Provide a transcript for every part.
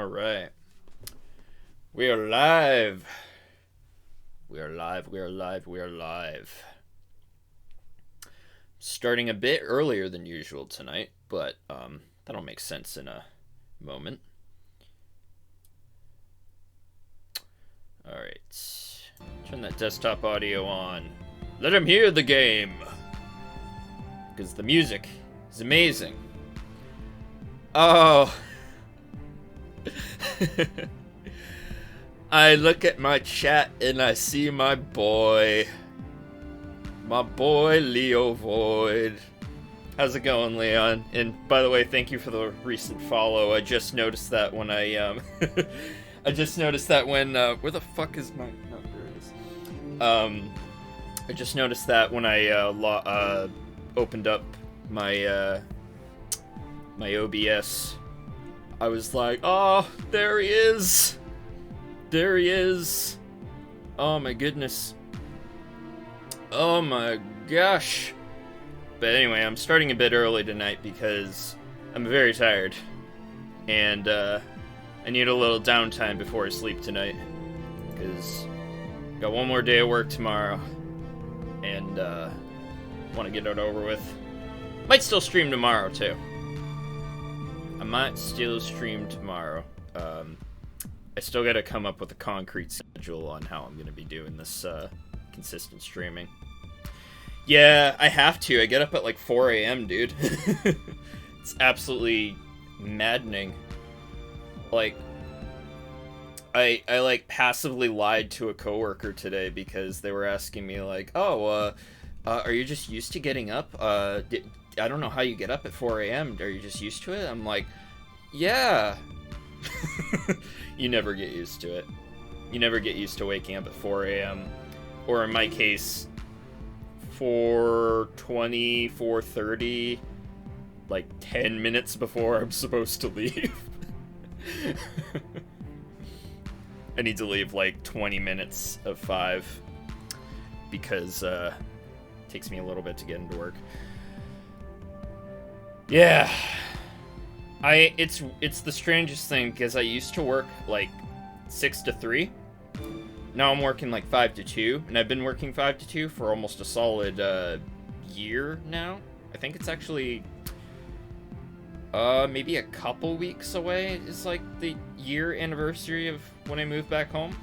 All right. We are live. We are live. We are live. We are live. Starting a bit earlier than usual tonight, but that'll make sense in a moment. All right. Turn that desktop audio on. Let him hear the game. Because the music is amazing. Oh. I look at my chat and I see my boy Leo Void. How's it going, Leon? And by the way, thank you for the recent follow. I just noticed that when I I just noticed that when where the fuck is my no, there it is. I just noticed that when I opened up my my OBS, I was like, oh, there he is. There he is. Oh my goodness. Oh my gosh. But anyway, I'm starting a bit early tonight because I'm very tired. And I need a little downtime before I sleep tonight. Because got one more day of work tomorrow. And want to get it over with. Might still stream tomorrow too. I might still stream tomorrow. I still gotta come up with a concrete schedule on how I'm gonna be doing this consistent streaming. Yeah, I have to. I get up at like 4 a.m., dude. It's absolutely maddening. Like, I like passively lied to a coworker today because they were asking me like, oh, are you just used to getting up? I don't know how you get up at 4 a.m. Are you just used to it? I'm like, yeah. You never get used to it. You never get used to waking up at 4 a.m. Or in my case, 4:20, 4:30, like 10 minutes before I'm supposed to leave. I need to leave like 20 minutes of 5 because it takes me a little bit to get into work. Yeah. It's the strangest thing because I used to work like 6 to 3. Now I'm working like 5 to 2, and I've been working 5 to 2 for almost a solid year now. I think it's actually maybe a couple weeks away. It's like the year anniversary of when I moved back home,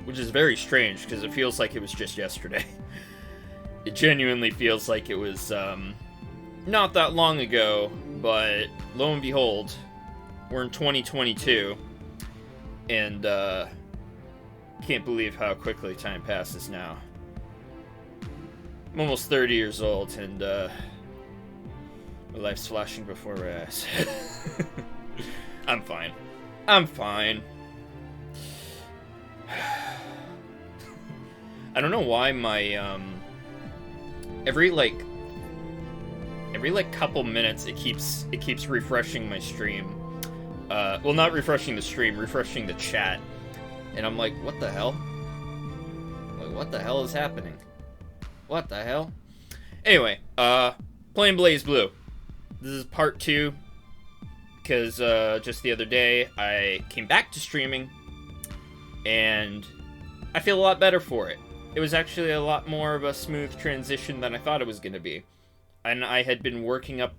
which is very strange because it feels like it was just yesterday. It genuinely feels like it was not that long ago, but lo and behold, we're in 2022, and can't believe how quickly time passes now. I'm almost 30 years old, and my life's flashing before my eyes. I'm fine. I'm fine. I don't know why my every couple minutes it keeps refreshing my stream. Well, not refreshing the stream, refreshing the chat. And I'm like, what the hell? Like, what the hell is happening? What the hell? Anyway, playing Blazblue. This is part 2 because just the other day I came back to streaming and I feel a lot better for it. It was actually a lot more of a smooth transition than I thought it was going to be. And I had been working up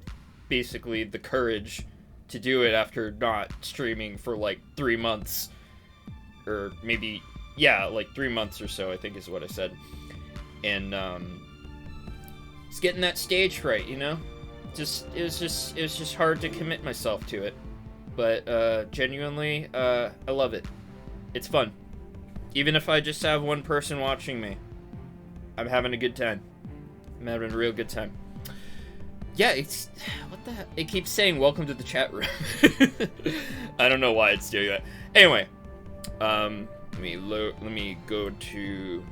basically the courage to do it after not streaming for like 3 months. Or maybe, yeah, like 3 months or so, I think is what I said. And it's getting that stage right, you know? It was just hard to commit myself to it. But genuinely, I love it. It's fun. Even if I just have one person watching me, I'm having a good time. I'm having a real good time. Yeah, it's... What the heck? It keeps saying, welcome to the chat room. I don't know why it's doing that. Anyway. Let me go to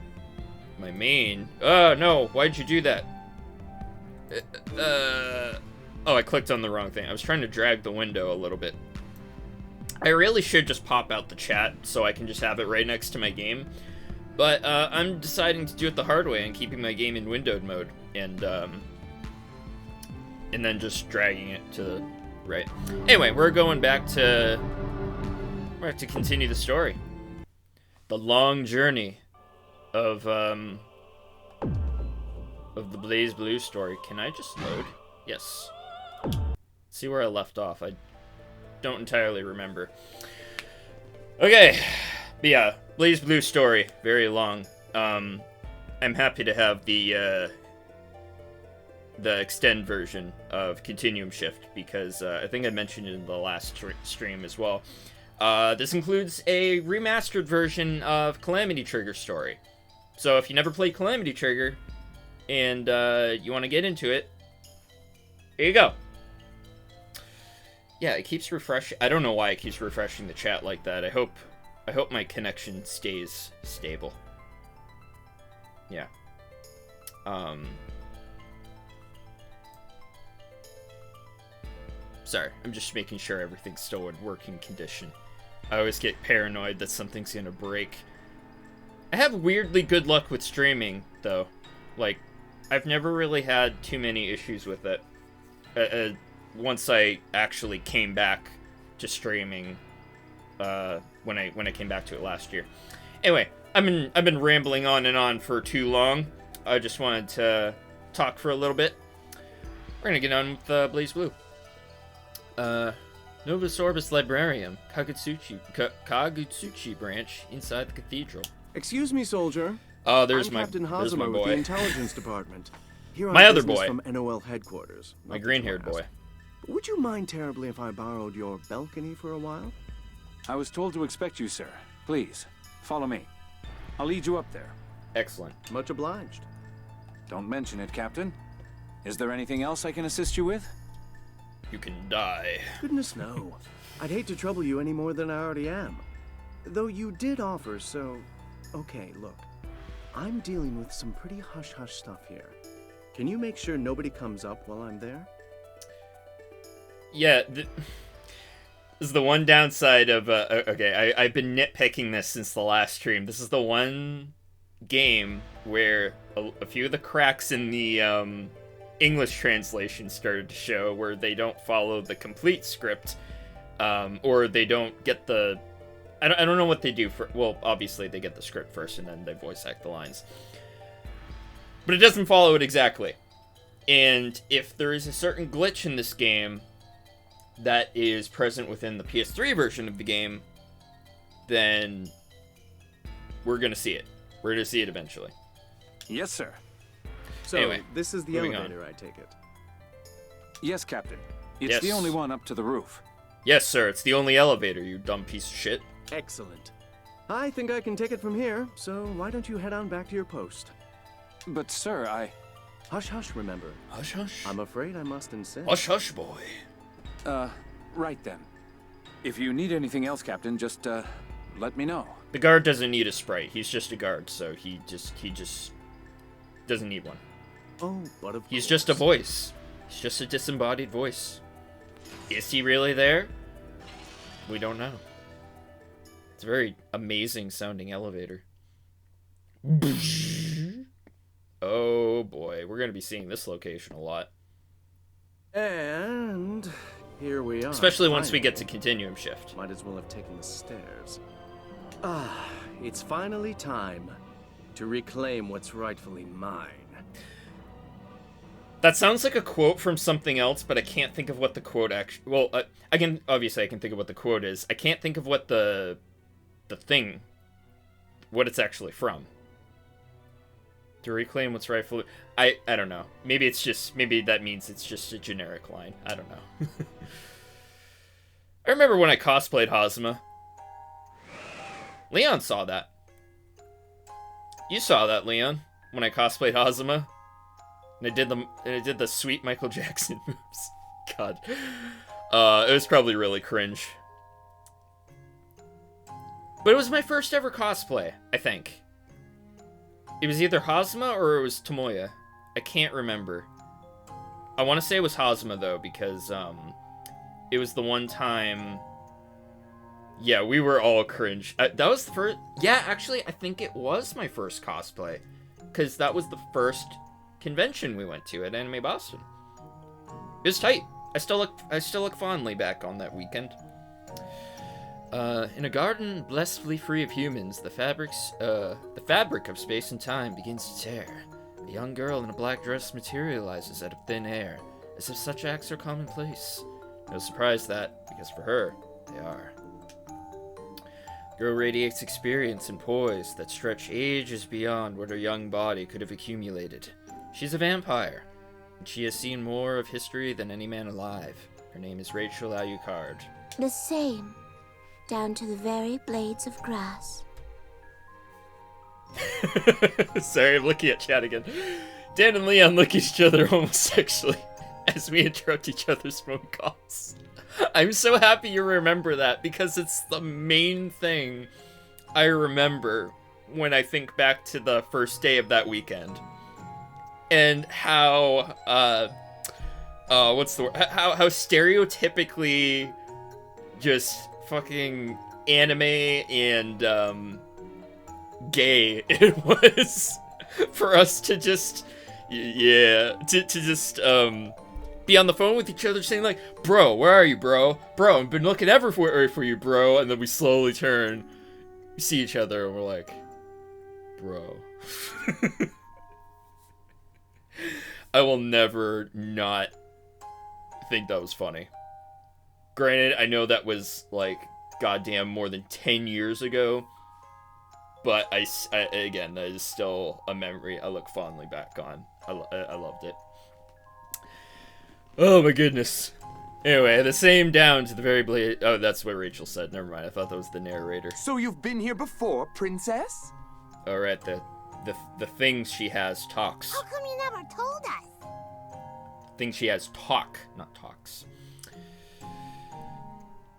my main. No, why'd you do that? Oh, I clicked on the wrong thing. I was trying to drag the window a little bit. I really should just pop out the chat so I can just have it right next to my game. But, I'm deciding to do it the hard way and keeping my game in windowed mode. And then just dragging it to the right. Anyway, we're going back to We're going to continue the story. The long journey of the Blazblue story. Can I just load? Yes. See where I left off. I don't entirely remember. Okay. But yeah, Blazblue story. Very long. I'm happy to have the extend version of Continuum Shift, because I think I mentioned it in the last stream as well. This includes a remastered version of Calamity Trigger story. So if you never played Calamity Trigger and you want to get into it, here you go. Yeah, it keeps refreshing. I don't know why it keeps refreshing the chat like that. I hope my connection stays stable. Yeah. Sorry, I'm just making sure everything's still in working condition. I always get paranoid that something's gonna break. I have weirdly good luck with streaming, though. Like, I've never really had too many issues with it. Once I actually came back to streaming, when I came back to it last year. Anyway, I've been rambling on and on for too long. I just wanted to talk for a little bit. We're gonna get on with Blazblue. Novus Orbis Librarium, Kagutsuchi branch inside the cathedral. Excuse me, soldier. Oh, there's I'm my Captain there's my Hazama with boy. the intelligence department. Here on My other business boy. from NOL headquarters. My green-haired boy. Would you mind terribly if I borrowed your balcony for a while? I was told to expect you, sir. Please, follow me. I'll lead you up there. Excellent. Much obliged. Don't mention it, Captain. Is there anything else I can assist you with? You can die. Goodness no. I'd hate to trouble you any more than I already am. Though you did offer, so... Okay, look. I'm dealing with some pretty hush-hush stuff here. Can you make sure nobody comes up while I'm there? Yeah, this is the one downside of, okay, I've been nitpicking this since the last stream. This is the one game where a few of the cracks in the, English translation started to show, where they don't follow the complete script, or they don't get the... I don't know what they do for... Well, obviously they get the script first and then they voice act the lines. But it doesn't follow it exactly. And if there is a certain glitch in this game that is present within the PS3 version of the game, then we're going to see it. We're going to see it eventually. Yes, sir. So, Anyway, this is the moving elevator, I take it. Yes, Captain. It's Yes. the only one up to the roof. Yes, sir, it's the only elevator, you dumb piece of shit. Excellent. I think I can take it from here, so why don't you head on back to your post? But, sir, Hush, hush, remember. Hush, hush. I'm afraid I must insist. Hush, hush, boy. Right then. If you need anything else, Captain, just, let me know. The guard doesn't need a sprite. He's just a guard, so he just doesn't need one. Oh, but of He's course. just a voice. He's just a disembodied voice. Is he really there? We don't know. It's a very amazing sounding elevator. Oh boy, we're gonna be seeing this location a lot. And here we are. Especially once we get to finally. Continuum Shift. Might as well have taken the stairs. Ah, it's finally time to reclaim what's rightfully mine. That sounds like a quote from something else, but I can't think of what the quote actually... Well, I can think of what the quote is. I can't think of what the thing... What it's actually from. To reclaim what's rightfully... I don't know. Maybe it's just... Maybe that means it's just a generic line. I don't know. I remember when I cosplayed Hazama. Leon saw that. You saw that, Leon, when I cosplayed Hazama. And I did the sweet Michael Jackson moves. God. It was probably really cringe. But it was my first ever cosplay, I think. It was either Hazama or it was Tomoya. I can't remember. I want to say it was Hazama, though, because, it was the one time... Yeah, we were all cringe. That was the first... Yeah, actually, I think it was my first cosplay. Because that was the first convention we went to at Anime Boston. It was tight. I still look fondly back on that weekend. In a garden blessedly free of humans, the fabric of space and time begins to tear. A young girl in a black dress materializes out of thin air, as if such acts are commonplace. No surprise that, because for her, they are. The girl radiates experience and poise that stretch ages beyond what her young body could have accumulated. She's a vampire, and she has seen more of history than any man alive. Her name is Rachel Alucard. The same, down to the very blades of grass. Sorry, I'm looking at chat again. Dan and Leon look at each other almost sexually as we interrupt each other's phone calls. I'm so happy you remember that, because it's the main thing I remember when I think back to the first day of that weekend. And how, what's the word? How stereotypically just fucking anime and, gay it was for us to just, to just, be on the phone with each other saying like, bro, where are you, bro? Bro, I've been looking everywhere for you, bro. And then we slowly turn, we see each other, and we're like, bro. I will never not think that was funny. Granted, I know that was like goddamn more than 10 years ago, but I again, that is still a memory I look fondly back on. I loved it. Oh my goodness. Anyway, the same down to the very blade. Oh, that's what Rachel said. Never mind. I thought that was the narrator. So you've been here before, princess? All right, the things she has talks. How come you never told us? Things she has talk, not talks.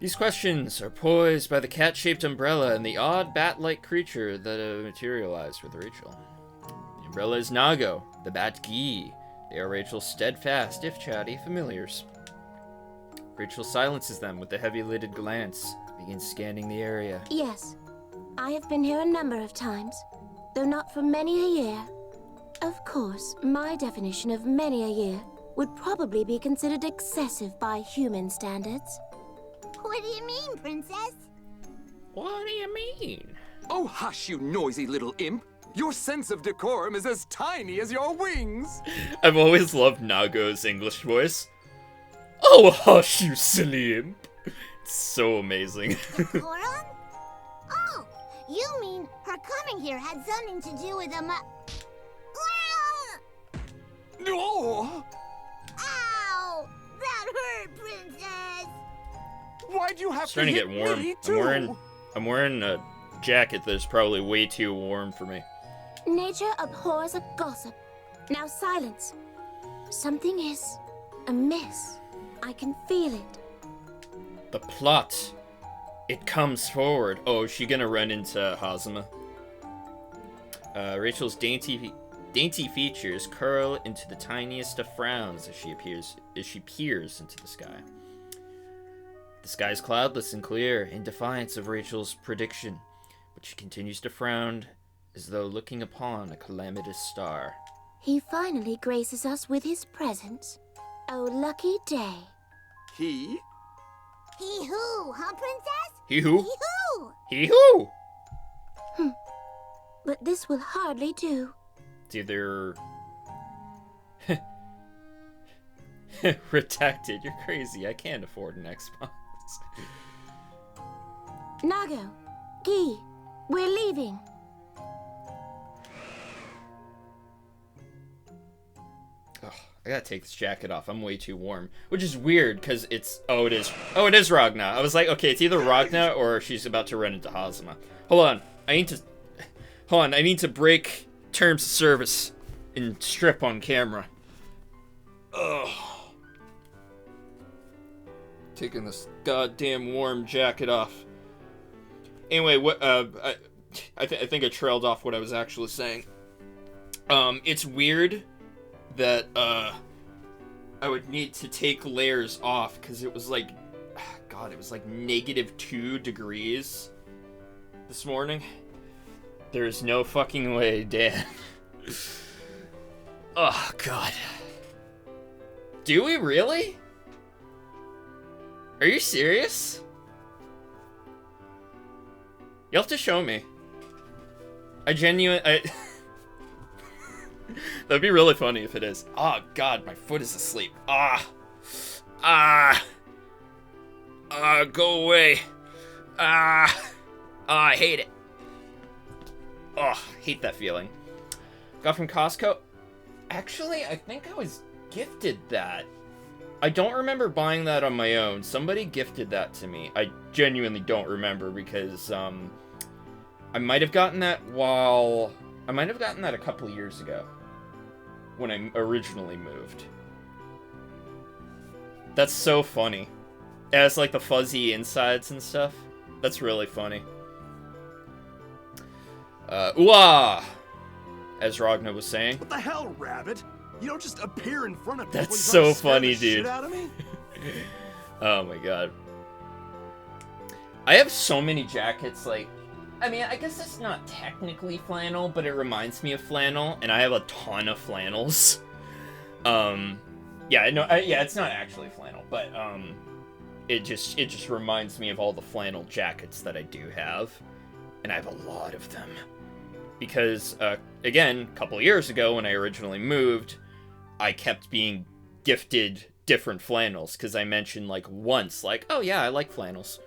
These questions are poised by the cat-shaped umbrella and the odd bat-like creature that materialized with Rachel. The umbrella is Nago, the bat-gi. They are Rachel's steadfast, if chatty, familiars. Rachel silences them with a heavy-lidded glance, begins scanning the area. Yes, I have been here a number of times, though not for many a year. Of course, my definition of many a year would probably be considered excessive by human standards. What do you mean, princess? What do you mean? Oh, hush, you noisy little imp. Your sense of decorum is as tiny as your wings. I've always loved Nago's English voice. Oh, hush, you silly imp. It's so amazing. Decorum? Oh, you mean her coming here had something to do with Oh! Ow! That hurt, princess! Why'd you have It's starting to to hit get warm. me too? I'm wearing a jacket that's probably way too warm for me. Nature abhors a gossip. Now silence. Something is amiss. I can feel it. The plot. It comes forward. Oh, is she gonna run into Hazama? Rachel's dainty features curl into the tiniest of frowns as she peers into the sky. The sky is cloudless and clear, in defiance of Rachel's prediction, but she continues to frown as though looking upon a calamitous star. He finally graces us with his presence. Oh, lucky day. He? He who, huh, princess? He who? He who? He who? But this will hardly do. It's either... Redacted, you're crazy. I can't afford an Xbox. Nago, Gi, we're leaving. Oh, I gotta take this jacket off. I'm way too warm. Which is weird, because it's... Oh, it is. Oh, it is Ragna. I was like, okay, it's either Ragna or she's about to run into Hazama. Hold on. I need to break terms of service and strip on camera. Ugh. Taking this goddamn warm jacket off. Anyway, what I think I trailed off what I was actually saying. It's weird that I would need to take layers off because it was like, God, it was like -2 degrees this morning. There's no fucking way, Dan. Oh, God. Do we really? Are you serious? You'll have to show me. That'd be really funny if it is. Oh, God, my foot is asleep. Go away. I hate it. Oh, hate that feeling. Got from Costco. Actually, I think I was gifted that. I don't remember buying that on my own. Somebody gifted that to me. I genuinely don't remember because, I might have gotten that a couple years ago. When I originally moved. That's so funny. It has, like, the fuzzy insides and stuff. That's really funny. Ooh-ah! As Ragna was saying. What the hell, Rabbit? You don't just appear in front of people. That's so funny, the shit dude. Out of me? Oh my god. I have so many jackets, like... I mean, I guess it's not technically flannel, but it reminds me of flannel, and I have a ton of flannels. Yeah, no, yeah, it's not actually flannel, but, it just reminds me of all the flannel jackets that I do have, and I have a lot of them. Because, again, a couple years ago, when I originally moved, I kept being gifted different flannels, because I mentioned, like, once, like, oh yeah, I like flannels.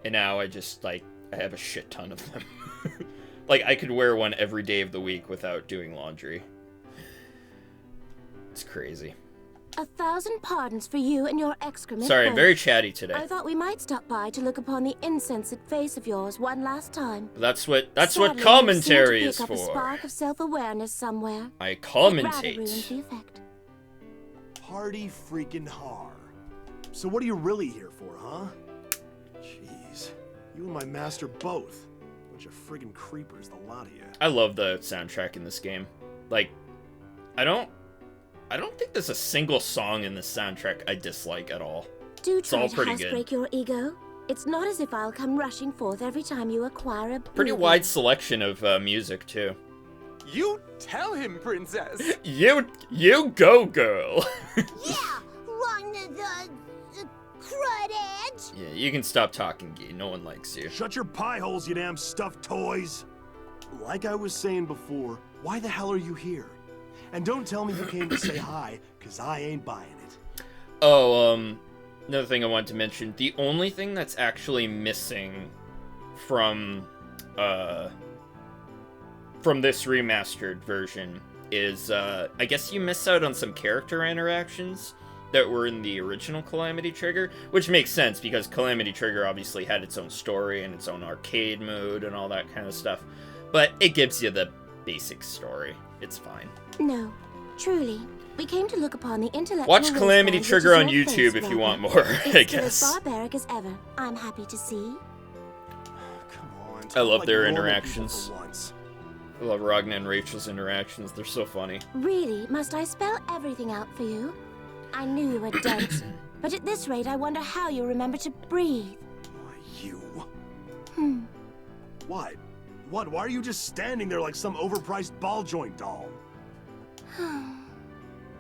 And now I just, like, I have a shit ton of them. Like, I could wear one every day of the week without doing laundry. It's crazy. 1,000 pardons for you and your excrement. Sorry, I'm both. very chatty today. I thought we might stop by to look upon the insensate face of yours one last time. That's what Sadly, commentary you is seem to pick up for. a spark of self-awareness somewhere. I It rather ruins commentate. the effect. Party freaking har. So what are you really here for, huh? Jeez. You and my master both. Bunch of friggin' creepers, the lot of you. I love the soundtrack in this game. Like, I don't think there's a single song in this soundtrack I dislike at all. Do It's all try to pretty good. housebreak your ego. It's not as if I'll come rushing forth every time you acquire a Pretty booby. wide selection of music too. You tell him, princess. You go, girl. Yeah, Ragna the crud edge. Yeah, you can stop talking, Gee. No one likes you. Shut your pie holes, you damn stuffed toys! Like I was saying before, why the hell are you here? And don't tell me you came to say hi, cause I ain't buying it. Oh, another thing I wanted to mention. The only thing that's actually missing from this remastered version is, I guess you miss out on some character interactions that were in the original Calamity Trigger, which makes sense because Calamity Trigger obviously had its own story and its own arcade mode and all that kind of stuff. But it gives you the basic story. It's fine. No, truly. We came to look upon the intellectual Watch Calamity wasteland Trigger which on is your YouTube face, if you Ragna. want more, I It's still as guess. barbaric as ever, I'm happy to see. Come on. I love talk their like normal interactions. people for once. I love Ragna and Rachel's interactions. They're so funny. Really, must I spell everything out for you? I knew you were dense, but at this rate I wonder how you remember to breathe. Why, you? Hmm. What? What? Why are you just standing there like some overpriced ball joint doll?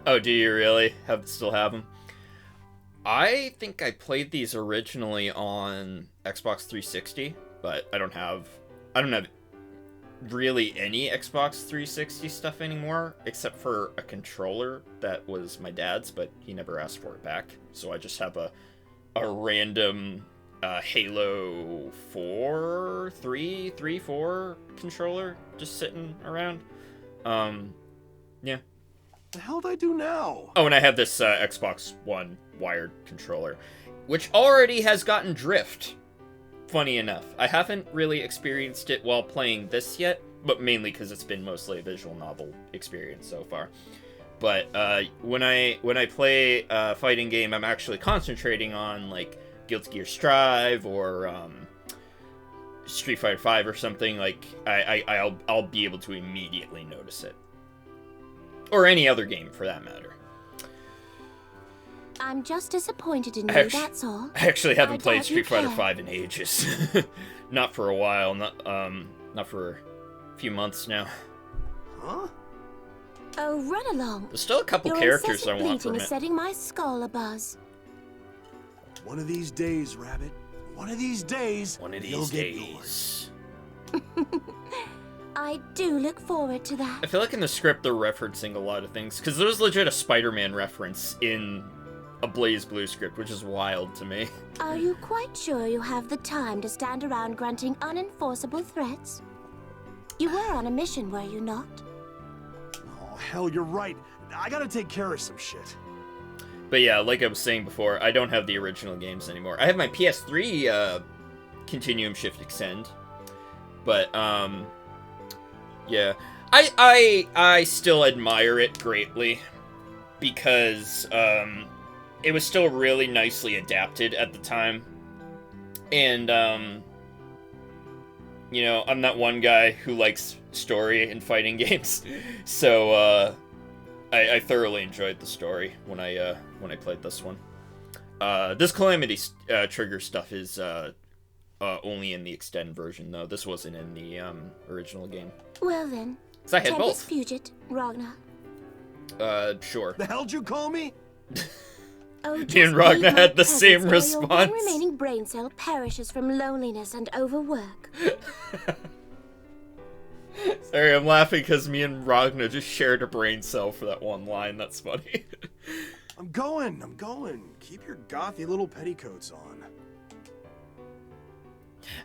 Oh, do you really still have them? I think I played these originally on Xbox 360, but I don't have really any Xbox 360 stuff anymore, except for a controller that was my dad's, but he never asked for it back. So I just have a random Halo 4 controller just sitting around. Yeah. The hell did I do now? Oh, and I have this Xbox One wired controller, which already has gotten drift. Funny enough, I haven't really experienced it while playing this yet, but mainly because it's been mostly a visual novel experience so far. But when I play a fighting game, I'm actually concentrating on like Guilty Gear Strive or Street Fighter V or something. Like I'll be able to immediately notice it, or any other game for that matter. I'm just disappointed in you, that's all. I actually haven't I played doubt you Street Fighter care. V in ages. Not for a while. Not for a few months now. Huh? Oh, run along. There's still a couple Your characters I incessant want bleating from is it. setting my skull abuzz. One of these days, Rabbit. One of these days, One of you'll these get yours. days. I do look forward to that. I feel like in the script they're referencing a lot of things, because there's legit a Spider-Man reference in a Blazblue script, which is wild to me. Are you quite sure you have the time to stand around grunting unenforceable threats? You were on a mission, were you not? Oh, hell, you're right. I gotta take care of some shit. But yeah, like I was saying before, I don't have the original games anymore. I have my PS3 Continuum Shift Extend, but yeah, I still admire it greatly because it was still really nicely adapted at the time, and you know, I'm that one guy who likes story in fighting games, so I thoroughly enjoyed the story when I played this one. This Calamity trigger stuff is only in the extend version, though. This wasn't in the original game. Well then, So I had Tempest both. Fugit, Ragna. Sure. The hell'd you call me? Oh, Me just and Ragna leave my had the same presence or your one response. remaining brain cell perishes from loneliness and overwork. Sorry, I'm laughing because me and Ragna just shared a brain cell for that one line. That's funny. I'm going. Keep your gothy little petticoats on.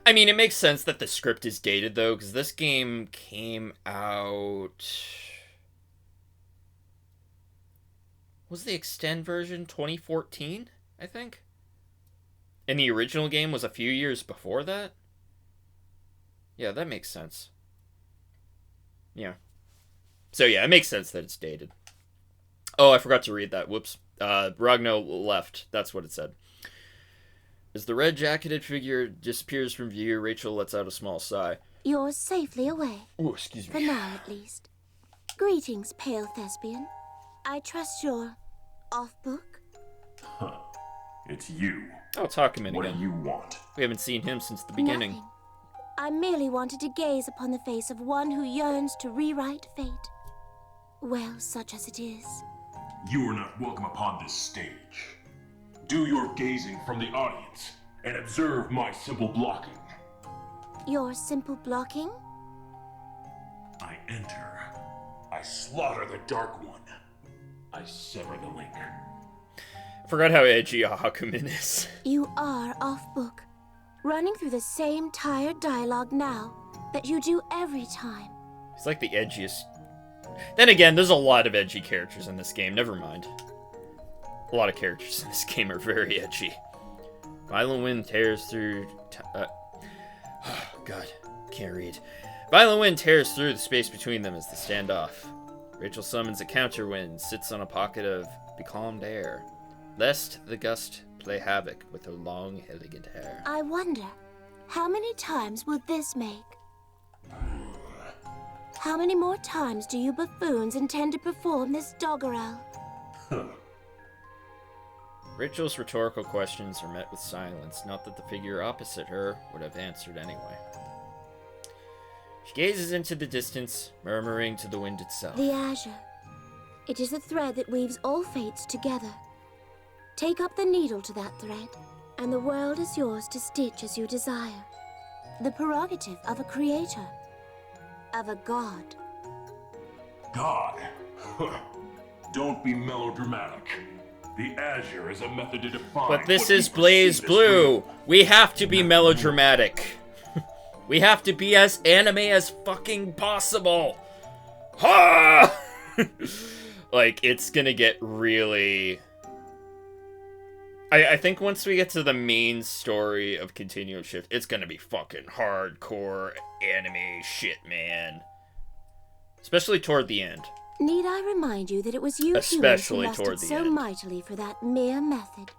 I mean, it makes sense that the script is dated, though, because this game came out... Was the extend version 2014, I think? And the original game was a few years before that? Yeah, that makes sense. Yeah. So yeah, it makes sense that it's dated. Oh, I forgot to read that. Whoops. Ragno left. That's what it said. As the red-jacketed figure disappears from view, Rachel lets out a small sigh. You're safely away. Oh, excuse For me. now, at least. Greetings, pale thespian. I trust you're off-book? Huh. It's you. Oh, talk him in What again. do you want? We haven't seen him since the beginning. Nothing. I merely wanted to gaze upon the face of one who yearns to rewrite fate. Well, such as it is. You are not welcome upon this stage. Do your gazing from the audience and observe my simple blocking. Your simple blocking? I enter. I slaughter the Dark One. I sever the link. I forgot how edgy Hakumin is. You are off-book. Running through the same tired dialogue now that you do every time. He's like the edgiest. Then again, there's a lot of edgy characters in this game. Never mind. A lot of characters in this game are very edgy. Violent wind tears through... oh, God. Can't read. Violent wind tears through the space between them as they stand off. Rachel summons a counterwind, sits on a pocket of becalmed air, lest the gust play havoc with her long, elegant hair. I wonder, how many times will this make? How many more times do you buffoons intend to perform this doggerel? Rachel's rhetorical questions are met with silence, not that the figure opposite her would have answered anyway. She gazes into the distance, murmuring to the wind itself. The azure. It is the thread that weaves all fates together. Take up the needle to that thread, and the world is yours to stitch as you desire. The prerogative of a creator. Of a god. God. Don't be melodramatic. The azure is a method to define. But this what we is perceive as Blazblue. real. We have to be melodramatic. We have to be as anime as fucking possible. Ha! Like, it's gonna get really... I think once we get to the main story of Continuum Shift, it's gonna be fucking hardcore anime shit, man. Especially toward the end. Need I remind you that it was you Especially humans who toward lusted the so end. mightily for that mere method?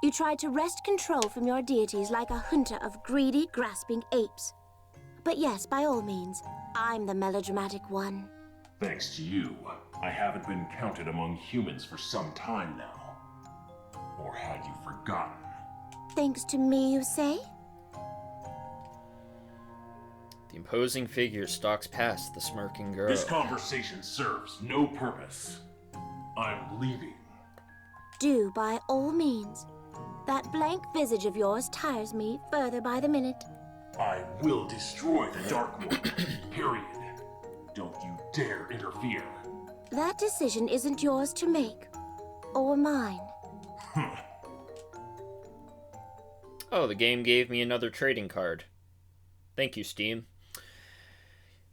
You tried to wrest control from your deities like a hunter of greedy, grasping apes. But yes, by all means, I'm the melodramatic one. Thanks to you, I haven't been counted among humans for some time now. Or had you forgotten? Thanks to me, you say? The imposing figure stalks past the smirking girl. This conversation serves no purpose. I'm leaving. Do by all means. That blank visage of yours tires me further by the minute. I will destroy the Dark World. Period. Don't you dare interfere. That decision isn't yours to make. Or mine. Oh, the game gave me another trading card. Thank you, Steam.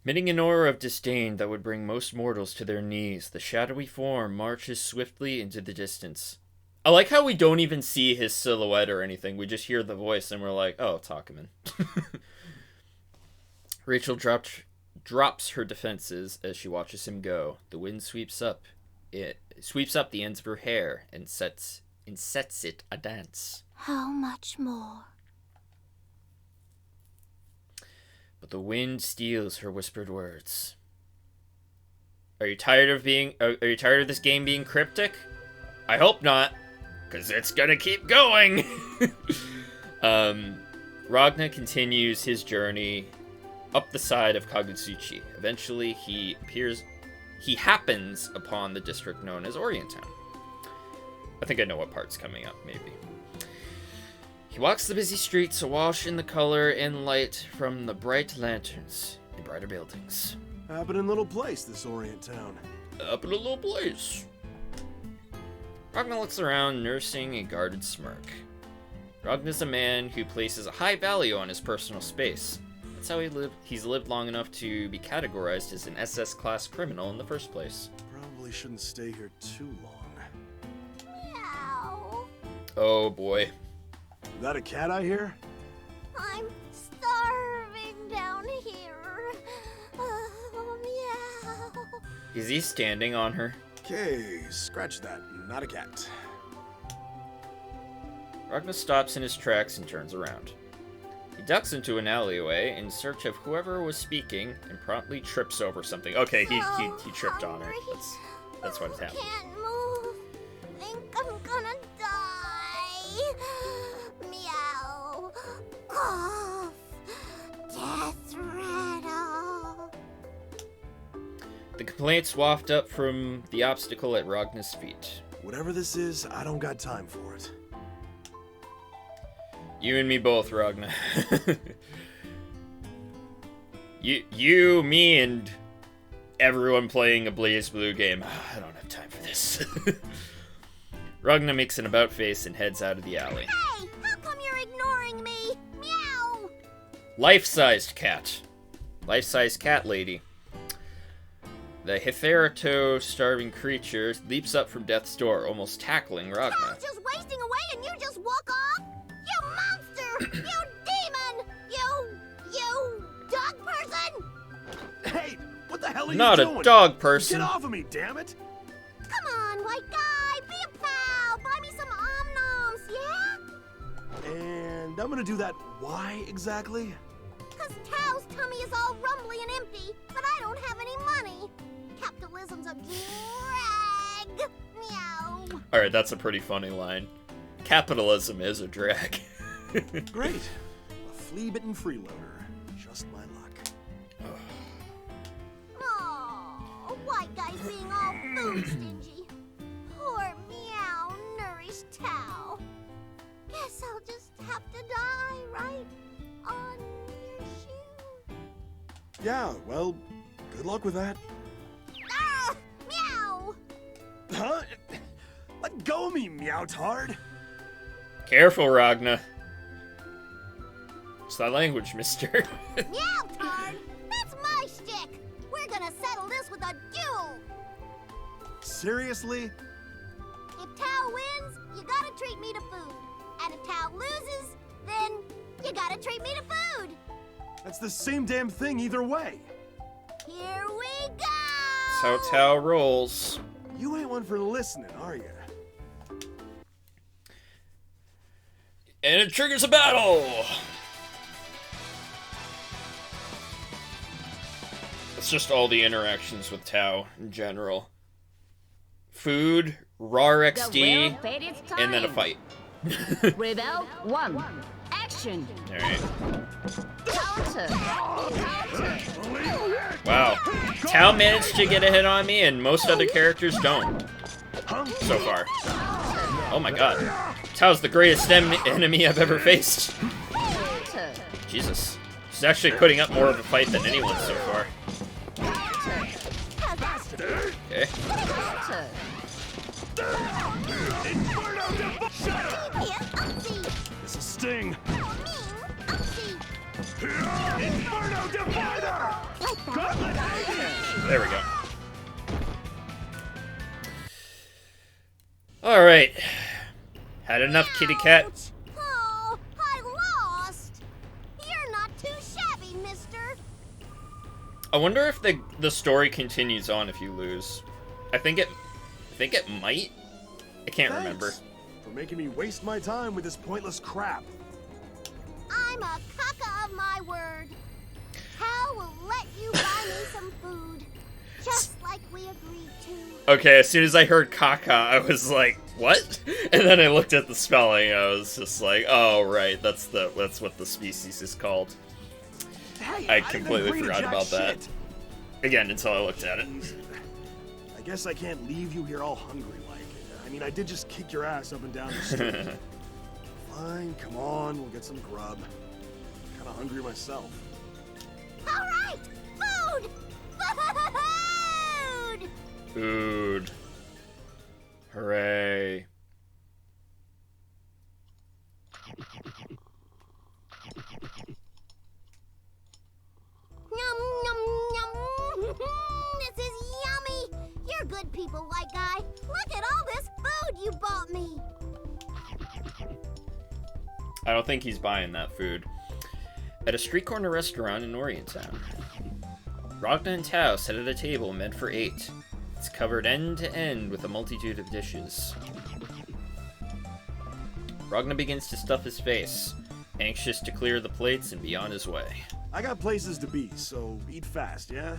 Emitting an aura of disdain that would bring most mortals to their knees, the shadowy form marches swiftly into the distance. I like how we don't even see his silhouette or anything. We just hear the voice and we're like, oh, Talkman. Rachel drops her defenses as she watches him go. The wind sweeps up the ends of her hair and sets it a dance. How much more? But the wind steals her whispered words. Are you tired of this game being cryptic? I hope not, because it's gonna keep going. Ragna continues his journey up the side of Kagutsuchi. Eventually, he happens upon the district known as Orientown. I think I know what part's coming up, maybe. He walks the busy streets awash in the color and light from the bright lanterns and brighter buildings. Happening little place, this Orient town. Happening little place. Ragna looks around, nursing a guarded smirk. Ragna's a man who places a high value on his personal space. That's how he's lived long enough to be categorized as an SS-class criminal in the first place. Probably shouldn't stay here too long. Meow. Oh boy. Is that a cat I hear? I'm starving down here. Oh, meow. Is he standing on her? Okay, scratch that. Not a cat. Ragna stops in his tracks and turns around. He ducks into an alleyway in search of whoever was speaking and promptly trips over something. Okay, he tripped on her. That's what happened. Can't move. Think I'm gonna die. Meow. Cough. Death rattle. The complaints waft up from the obstacle at Ragna's feet. Whatever this is, I don't got time for it. You and me both, Ragna. you, me, and everyone playing a Blazblue game. I don't have time for this. Ragna makes an about face and heads out of the alley. Hey, how come you're ignoring me? Meow. Life-sized cat. Life-sized cat lady. The Hitherto starving creature leaps up from death's door, almost tackling Ragna. I was just wasting away and you just walk off? You monster! You demon! You dog person! Hey, what the hell are Not you doing? a dog person. Get off of me, damn it! Come on, white guy, be a pal! Buy me some om-noms, yeah? And I'm gonna do that why exactly? Cause Tao's tummy is all rumbly and empty, but I don't have any money. Capitalism's a drag. Meow. Alright, that's a pretty funny line. Capitalism is a drag. Great. A flea-bitten freeloader. Just my luck. Oh, white guy's being all food stingy. Poor meow nourished Tao. Guess I'll just have to die right on your shoe. Yeah, well, good luck with that. Ah! Meow! Huh? Let go of me, Meowtard! Careful, Ragna. It's that language, mister. Meowtard! That's my shtick! We're gonna settle this with a duel! Seriously? If Tao wins, you gotta treat me to food. And if Tao loses, then you gotta treat me to food. That's the same damn thing either way. Here we go! That's how Tao rolls. You ain't one for listening, are you? And it triggers a battle! It's just all the interactions with Tao in general. Food, RAR XD, and then a fight. Rebel 1. Action. Alright. Counter. Wow. Tao managed to get a hit on me, and most other characters don't. So far. Oh my god. Tao's the greatest enemy I've ever faced. Counter. Jesus. She's actually putting up more of a fight than anyone so far. Okay. It's a sting. There we go. Alright. Had enough, kitty cat? Oh, I lost. You're not too shabby, mister. I wonder if the story continues on if you lose. I think it might. I can't remember. For making me waste my time with this pointless crap. I'm a caca of my word. Hal will let you buy me some food, just like we agreed to. Okay, as soon as I heard caca, I was like, what? And then I looked at the spelling, I was just like, oh right, that's what the species is called. Hey, I completely forgot about that. Again, until I looked at it. I guess I can't leave you here all hungry like. I mean, I did just kick your ass up and down the street. Fine, come on, we'll get some grub. Kinda hungry myself. All right, food! Food! Food. Hooray. Yum, yum, yum. This is yummy. You're good people, white guy. Look at all this food you bought me. I don't think he's buying that food. At a street corner restaurant in Orientown, Ragna and Tao sit at a table meant for 8. It's covered end to end with a multitude of dishes. Ragna begins to stuff his face, anxious to clear the plates and be on his way. I got places to be, so eat fast, yeah?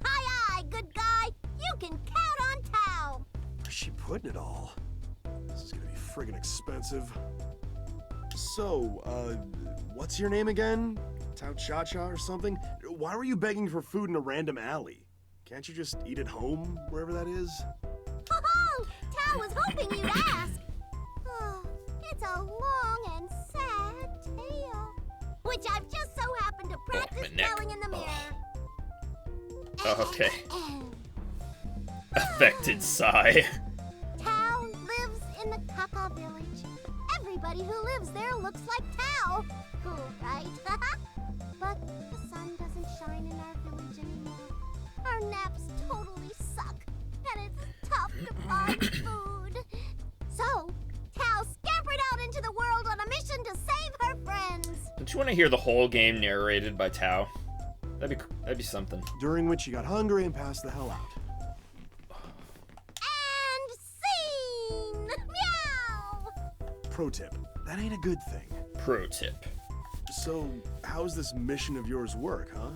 Aye, aye, good guy. You can count on Tao. Where's she putting it all? This is gonna be friggin' expensive. So, what's your name again? Tao Cha-Cha or something? Why were you begging for food in a random alley? Can't you just eat at home, wherever that is? Ho-ho! Tao was hoping you'd ask. Oh, it's a long and sad tale, which I've just so happened to practice telling in the mirror. Oh, okay. Affected sigh. Tao lives in the Kaka village. Everybody who lives there looks like Tao. Cool, right? But the sun doesn't shine in our village anymore. Our naps totally suck, and it's tough to find food. So, Tao scampered out into the world on a mission to save her friends. Don't you want to hear the whole game narrated by Tao? That'd be something. During which you got hungry and passed the hell out. And scene! Meow! Pro tip, that ain't a good thing. Pro tip. So, how's this mission of yours work, huh?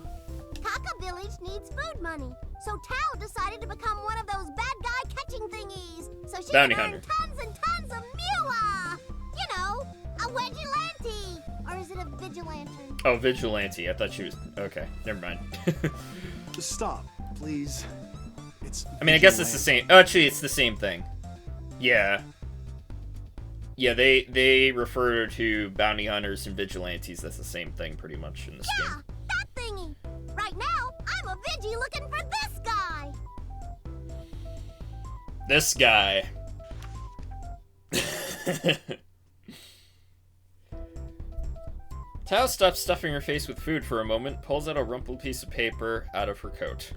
Kaka village needs food money, so Tao decided to become one of those bad guy catching thingies, so she Bounty can earn hunter. tons and tons of moolah. You know, a vigilante, or is it a vigilante? Oh, vigilante. I thought she was... Okay, never mind. Stop, please. It's I mean, I guess it's the same... Oh, actually, it's the same thing. Yeah. Yeah, they refer to bounty hunters and vigilantes. That's the same thing, pretty much, in this Yeah, game. that thingy. Right now, I'm a Vigi looking for this guy. This guy. Tao stops stuffing her face with food for a moment, pulls out a rumpled piece of paper out of her coat.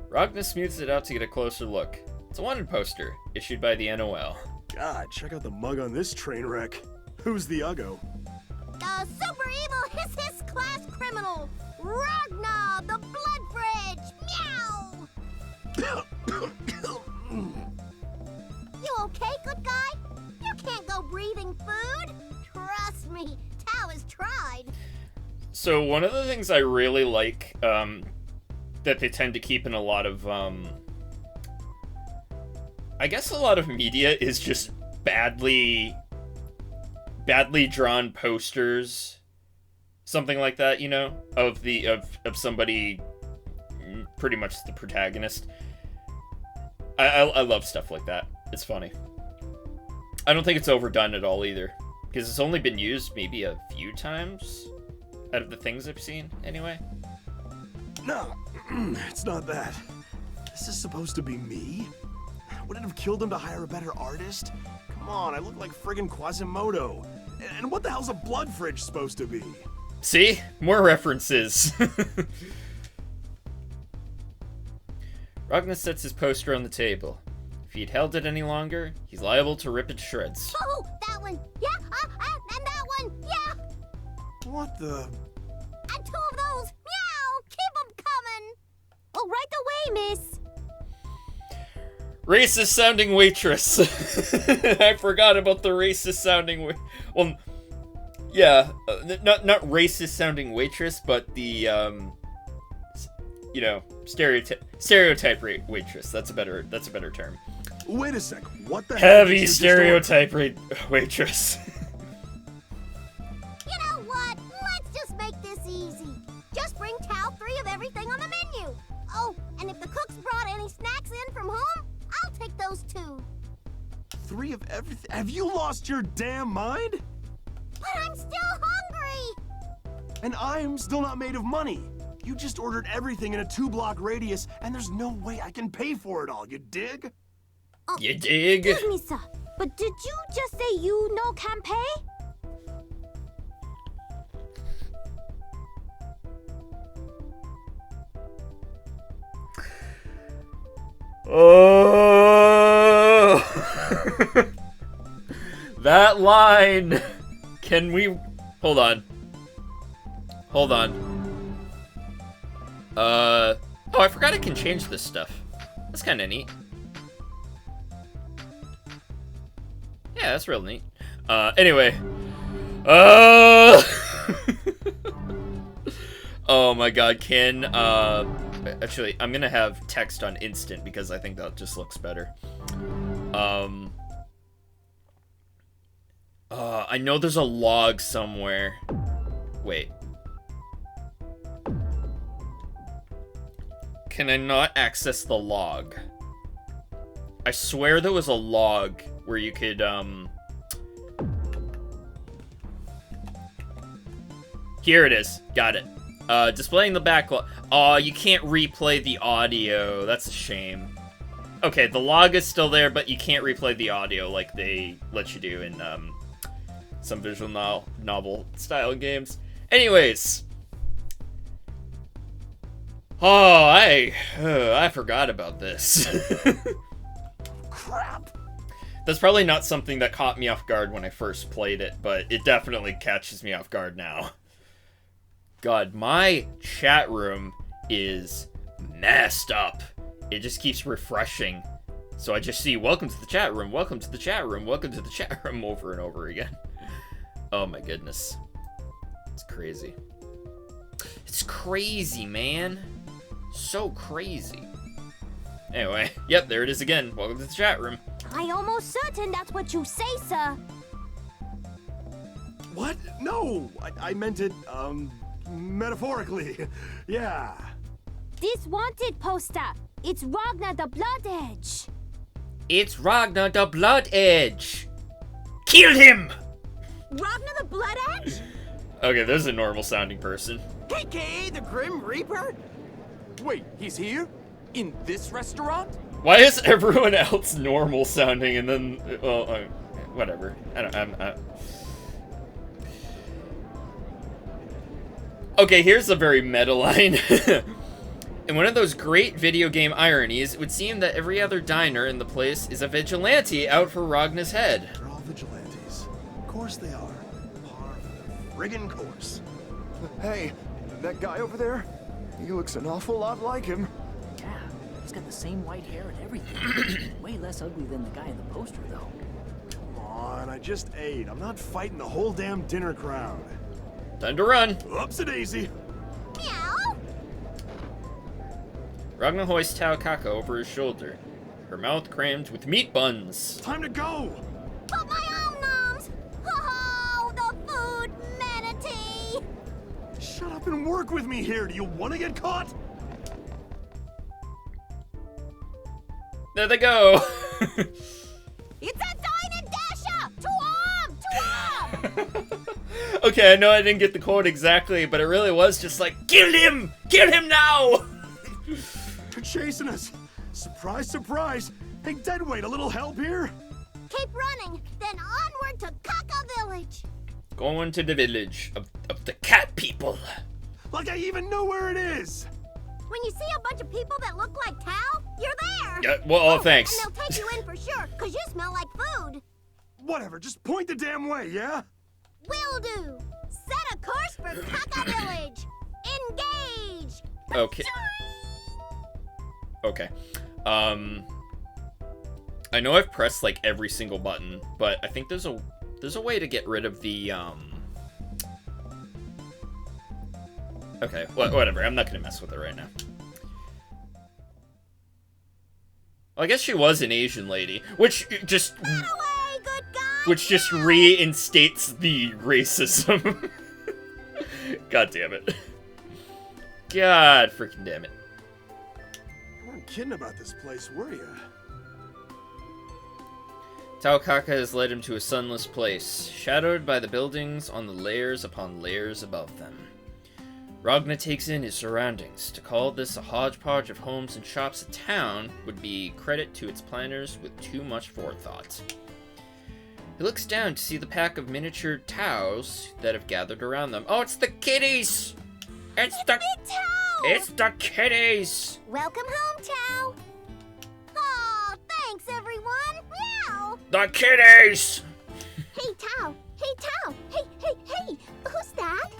Ragna smooths it out to get a closer look. It's a wanted poster, issued by the NOL. God, check out the mug on this train wreck. Who's the Uggo? The super evil hiss class criminal, Ragna, the blood fridge. Meow. You okay, good guy? You can't go breathing food. Trust me, Tao has tried. So one of the things I really like, that they tend to keep in a lot of, I guess a lot of media is just badly drawn posters, something like that, you know, of somebody, pretty much the protagonist. I love stuff like that. It's funny. I don't think it's overdone at all either, because it's only been used maybe a few times out of the things I've seen, anyway. No, it's not that. This is supposed to be me? Would it have killed him to hire a better artist? Come on, I look like friggin' Quasimodo. And what the hell's a blood fridge supposed to be? See? More references. Ragna sets his poster on the table. If he'd held it any longer, he's liable to rip it to shreds. Oh, that one. Yeah, and that one. Yeah. What the? And 2 of those. Meow. Keep 'em coming. Oh, right away, miss. Racist sounding waitress. I forgot about the racist sounding well, yeah, not racist sounding waitress, but the you know, stereotype waitress. That's a better term. Wait a sec. What the hell? Heavy stereotype waitress. You know what? Let's just make this easy. Just bring Tao 3 of everything on the menu. Oh, and if the cooks brought any snacks in from home, I'll take those too. 3 of everything? Have you lost your damn mind? But I'm still hungry. And I'm still not made of money. You just ordered everything in a 2-block radius, and there's no way I can pay for it all, you dig? You dig? Excuse me, sir, but did you just say you no can pay? Oh, that line. Can we hold on? Oh, I forgot I can change this stuff. That's kind of neat. Yeah, that's real neat. Anyway. Oh my god, can, actually, I'm gonna have text on instant because I think that just looks better. I know there's a log somewhere. Wait. Can I not access the log? I swear there was a log where you could, Here it is. Got it. Displaying the backlog. Aw, you can't replay the audio. That's a shame. Okay, the log is still there, but you can't replay the audio like they let you do in, some visual novel style games. Anyways. Oh, I forgot about this. Crap. That's probably not something that caught me off guard when I first played it, but it definitely catches me off guard now. God, my chat room is messed up. It just keeps refreshing. So I just see, welcome to the chat room, welcome to the chat room, welcome to the chat room over and over again. Oh my goodness. It's crazy. It's crazy, man. So crazy. Anyway, yep, there it is again. Welcome to the chat room. I almost certain that's what you say, sir. What? No, I meant it, metaphorically. Yeah. This wanted poster. It's Ragna the Blood Edge. It's Ragna the Blood Edge. Kill him! Ragna the Blood Edge? Okay, there's a normal sounding person. AKA the Grim Reaper? Wait, he's here? In this restaurant? Why is everyone else normal sounding and then, well, whatever. Okay, here's a very meta line. In one of those great video game ironies, it would seem that every other diner in the place is a vigilante out for Ragna's head. They're all vigilantes. Of course they are. Par for the friggin' course. Hey, that guy over there? He looks an awful lot like him. Yeah, he's got the same white hair and everything. Way less ugly than the guy in the poster, though. Come on, I just ate. I'm not fighting the whole damn dinner crowd. Time to run. Upsa-daisy. Meow. Ragna hoists Tao Kaka over his shoulder, her mouth crammed with meat buns. Time to go! But my om-noms! Oh, the food manatee! Shut up and work with me here. Do you want to get caught? There they go. It's a Dine and Dasher! To arm! To arm! Okay, I know I didn't get the quote exactly, but it really was just like, kill him! Kill him now! They're chasing us. Surprise, surprise. Hey, Deadweight, a little help here? Keep running, then onward to Kaka Village. Going to the village of the cat people. Like I even know where it is. When you see a bunch of people that look like Tao, you're there. Yeah, well, thanks. And they'll take you in for sure, because you smell like food. Whatever, just point the damn way, yeah? Will do. Set a course for Kaka Village. Engage. Okay. Okay. I know I've pressed like every single button, but I think there's a way to get rid of the Okay, whatever. I'm not gonna mess with it right now. Well, I guess she was an Asian lady, which just reinstates the racism. God damn it. God freaking damn it. You weren't kidding about this place, were you? Taokaka has led him to a sunless place, shadowed by the buildings on the layers upon layers above them. Ragna takes in his surroundings. To call this a hodgepodge of homes and shops a town would be credit to its planners with too much forethought. He looks down to see the pack of miniature Taos that have gathered around them. Oh, it's the kitties! It's the big Tao! It's the kitties! Welcome home, Tao. Aw, thanks, everyone. Meow. The kitties! Hey, Tao. Hey, Tao. Hey. Who's that?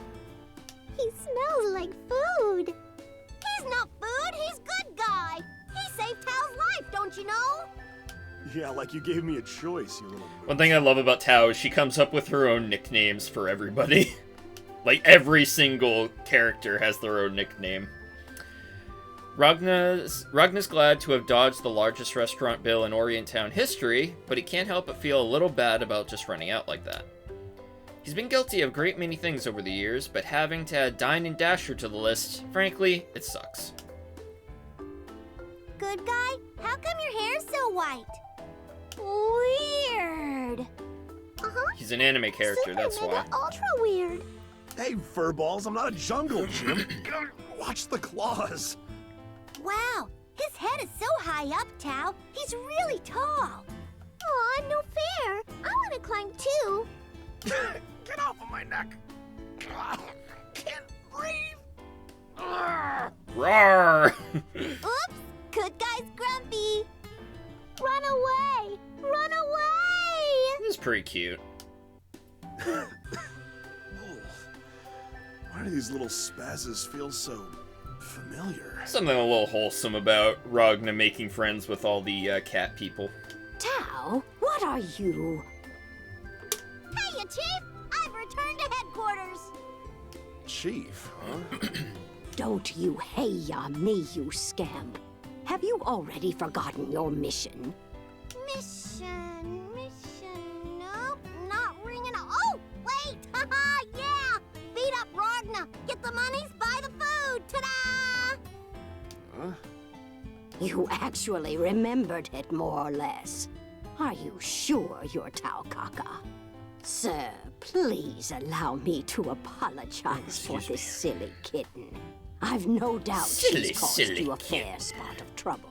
He smells like food. He's not food. He's good guy. He saved Tao's life, don't you know? Yeah, like you gave me a choice, you little... One thing I love about Tao is she comes up with her own nicknames for everybody. Like, every single character has their own nickname. Ragna's glad to have dodged the largest restaurant bill in Orient Town history, but he can't help but feel a little bad about just running out like that. He's been guilty of a great many things over the years, but having to add Dine and Dasher to the list, frankly, it sucks. Good guy, how come your hair's so white? Weird. He's an anime character, Super that's mega why. ultra weird. Hey, furballs, I'm not a jungle gym. Watch the claws. Wow, his head is so high up, Tao. He's really tall. Aw, no fair. I want to climb too. Get off of my neck. Can't breathe. Roar! Oops, good guy's grumpy. Run away! Run away! This is pretty cute. Why do these little spazzes feel so familiar? Something a little wholesome about Ragna making friends with all the cat people. Tao, what are you? Hey, Chief! I've returned to headquarters. Chief, huh? Don't you hey-ya me, you scamp. Have you already forgotten your mission? Mission. Nope, not ringing. Oh, wait! Haha, yeah! Beat up Ragna. Get the monies, buy the food. Ta-da! Huh? You actually remembered it more or less. Are you sure you're Taokaka? Sir, please allow me to apologize for this silly kitten. I've no doubt she's caused you a fair spot of trouble.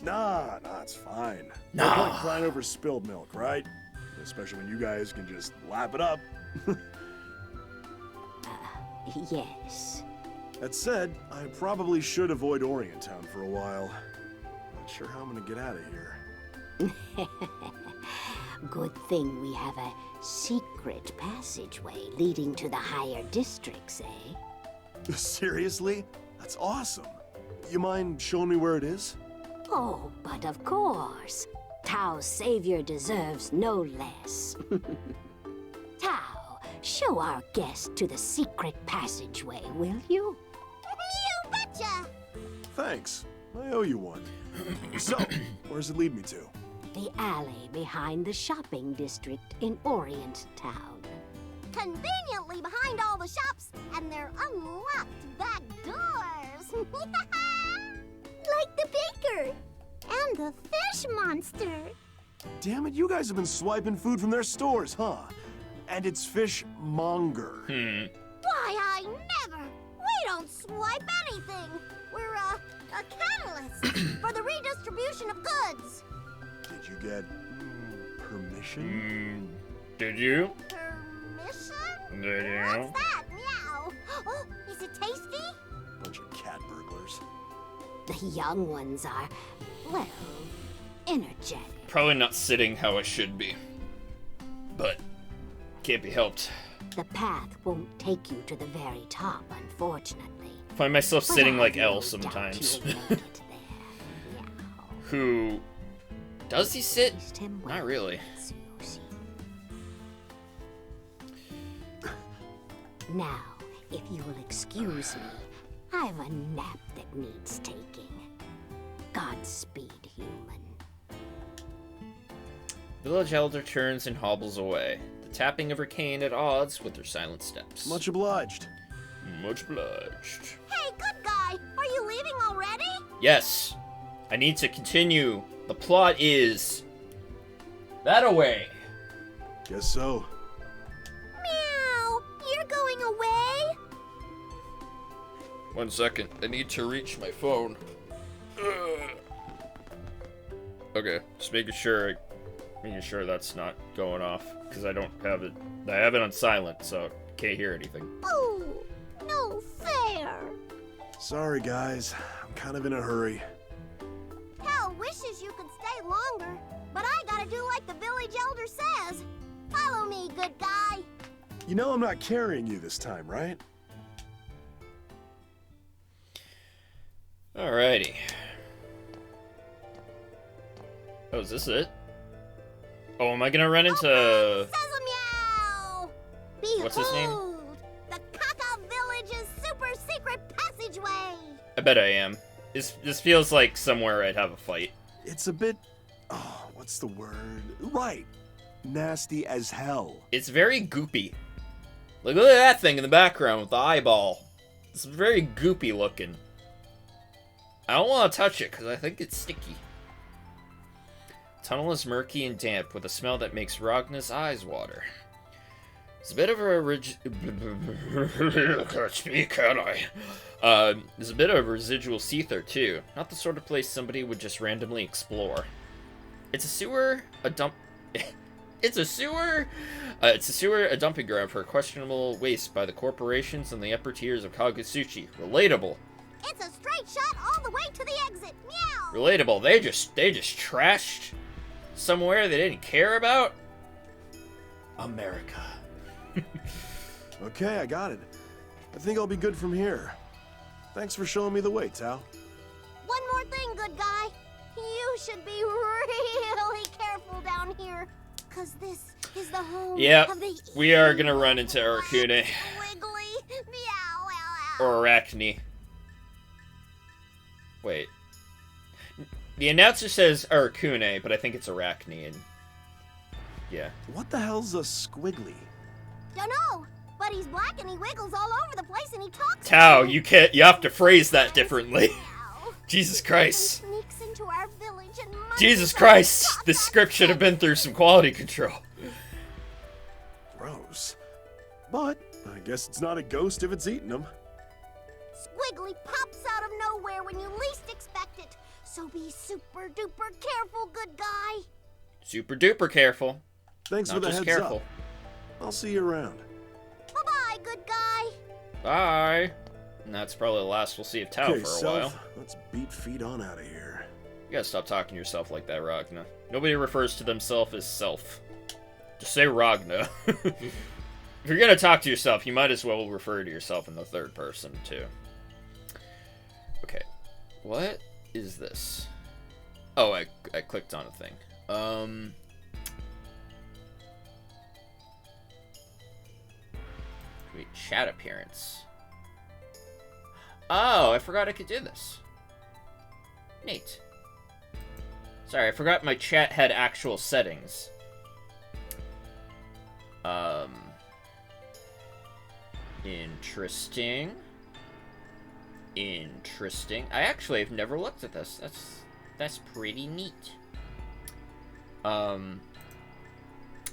Nah, it's fine. Nah. No point crying over spilled milk, right? Especially when you guys can just lap it up. Yes. That said, I probably should avoid Orient Town for a while. Not sure how I'm gonna get out of here. Good thing we have a secret passageway leading to the higher districts, eh? Seriously? That's awesome. You mind showing me where it is? Oh, but of course. Tao's savior deserves no less. Tao, show our guest to the secret passageway, will you? You betcha! Thanks. I owe you one. So, where does it lead me to? The alley behind the shopping district in Orient Town. Conveniently behind all the shops and their unlocked back doors. Like the baker and the fish monster. Damn it, you guys have been swiping food from their stores, huh? And it's fishmonger. Why, I never! We don't swipe anything! We're a catalyst for the redistribution of goods! Did you get permission? Did you? Permission? Did you? What's that? Meow! Oh, is it tasty? Bunch of cat burglars. The young ones are, well, energetic. Probably not sitting how I should be. But can't be helped. The path won't take you to the very top, unfortunately. Find myself But sitting I like have Elle no sometimes. doubt you'll make it there. Meow. Who does he sit? Taste him Not well, really. Susie. Now, if you will excuse me, I've a nap that needs taking. Godspeed, human. Village elder turns and hobbles away, the tapping of her cane at odds with her silent steps. Much obliged. Much obliged. Hey, good guy! Are you leaving already? Yes, I need to continue. The plot is that away. Guess so. Meow! You're going away? 1 second, I need to reach my phone. Okay, just making sure that's not going off, because I don't have it. I have it on silent, so I can't hear anything. Oh, no fair! Sorry, guys. I'm kind of in a hurry. Hal wishes you could stay longer, but I gotta do like the village elder says. Follow me, good guy. You know I'm not carrying you this time, right? Alrighty. Oh, is this it? Oh, am I gonna run into... Meow! Behold, What's his name? the Kaka Village's super secret passageway. I bet I am. This feels like somewhere I'd have a fight. It's a bit... Oh, what's the word? Right. Nasty as hell. It's very goopy. Like, look at that thing in the background with the eyeball. It's very goopy looking. I don't want to touch it because I think it's sticky. Tunnel is murky and damp with a smell that makes Ragna's eyes water. It's a bit of a can't speak, can I? There's a bit of a residual seether too. Not the sort of place somebody would just randomly explore. It's a sewer, a dump. It's a sewer, a dumping ground for questionable waste by the corporations and the upper tiers of Kagutsuchi. Relatable. It's a straight shot all the way to the exit. Meow! Relatable. They just trashed somewhere they didn't care about. America. Okay, I got it. I think I'll be good from here. Thanks for showing me the way, Tao. One more thing, good guy. You should be really careful down here, cause this is the home of the we are gonna run into Aracune. Wiggly. Meow. Or Arachne. Wait. The announcer says Aracune, but I think it's Arachne, and... yeah. What the hell's a squiggly? Dunno, but he's black and he wiggles all over the place and he talks. Tao, you have to phrase that differently. Jesus Christ. Sneaks into our village and Jesus Christ! This script should have been through some quality control. Gross. But I guess it's not a ghost if it's eating them. Squiggly pops out of nowhere when you least expect it. So be super duper careful, good guy. Super duper careful. Thanks Not for the just heads careful. up. I'll see you around. Bye-bye, good guy. Bye. And that's probably the last we'll see of Tao Okay, for a Self, while. let's beat feet on out of here. You gotta stop talking to yourself like that, Ragna. Nobody refers to themselves as self. Just say Ragna. If you're gonna talk to yourself, you might as well refer to yourself in the third person, too. Okay. What is this? Oh, I clicked on a thing. Wait, chat appearance. Oh, I forgot I could do this. Neat. Sorry, I forgot my chat had actual settings. Interesting. Interesting. I actually have never looked at this. That's pretty neat.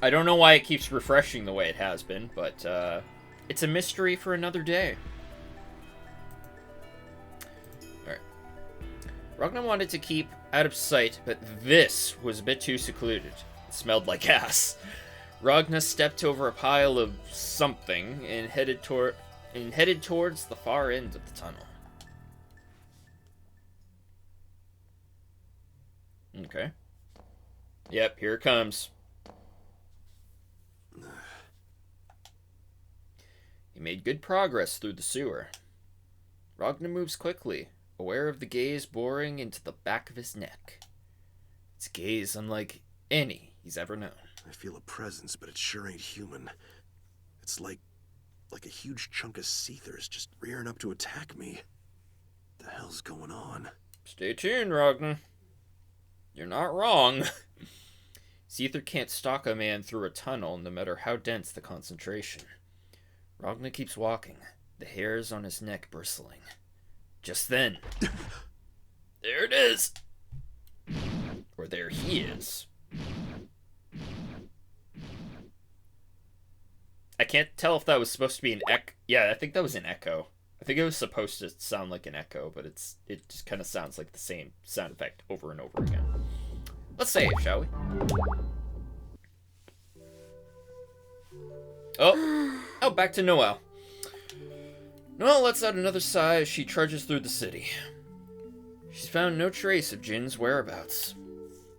I don't know why it keeps refreshing the way it has been, but it's a mystery for another day. Alright. Ragna wanted to keep out of sight, but this was a bit too secluded. It smelled like ass. Ragna stepped over a pile of something and headed towards the far end of the tunnel. Okay. Yep, here it comes. He made good progress through the sewer. Ragna moves quickly, aware of the gaze boring into the back of his neck. It's a gaze unlike any he's ever known. I feel a presence, but it sure ain't human. It's like a huge chunk of Seethers just rearing up to attack me. What the hell's going on? Stay tuned, Ragna. You're not wrong. Seether can't stalk a man through a tunnel, no matter how dense the concentration. Ragna keeps walking, the hairs on his neck bristling. Just then... there it is! Or there he is. I can't tell if that was supposed to be an echo. Yeah, I think that was an echo. I think it was supposed to sound like an echo, but it just kind of sounds like the same sound effect over and over again. Let's save, shall we? Oh, back to Noelle. Noelle lets out another sigh as she trudges through the city. She's found no trace of Jin's whereabouts.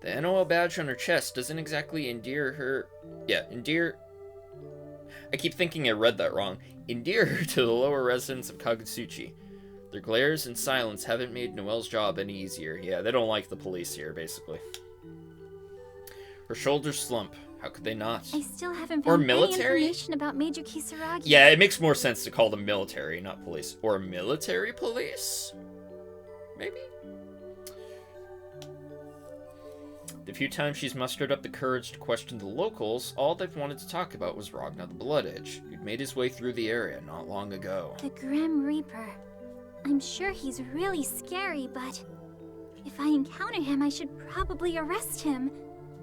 The NOL badge on her chest doesn't exactly endear her... Yeah, endear... I keep thinking I read that wrong. Endear her to the lower residents of Kagutsuchi. Their glares and silence haven't made Noelle's job any easier. Yeah, they don't like the police here, basically. Her shoulders slump. How could they not? I still haven't found any information about Major Kisaragi. Yeah, it makes more sense to call them military, not police. Or military police? Maybe? The few times she's mustered up the courage to question the locals, all they've wanted to talk about was Ragna the Blood Edge, who'd made his way through the area not long ago. The Grim Reaper. I'm sure he's really scary, but if I encounter him, I should probably arrest him,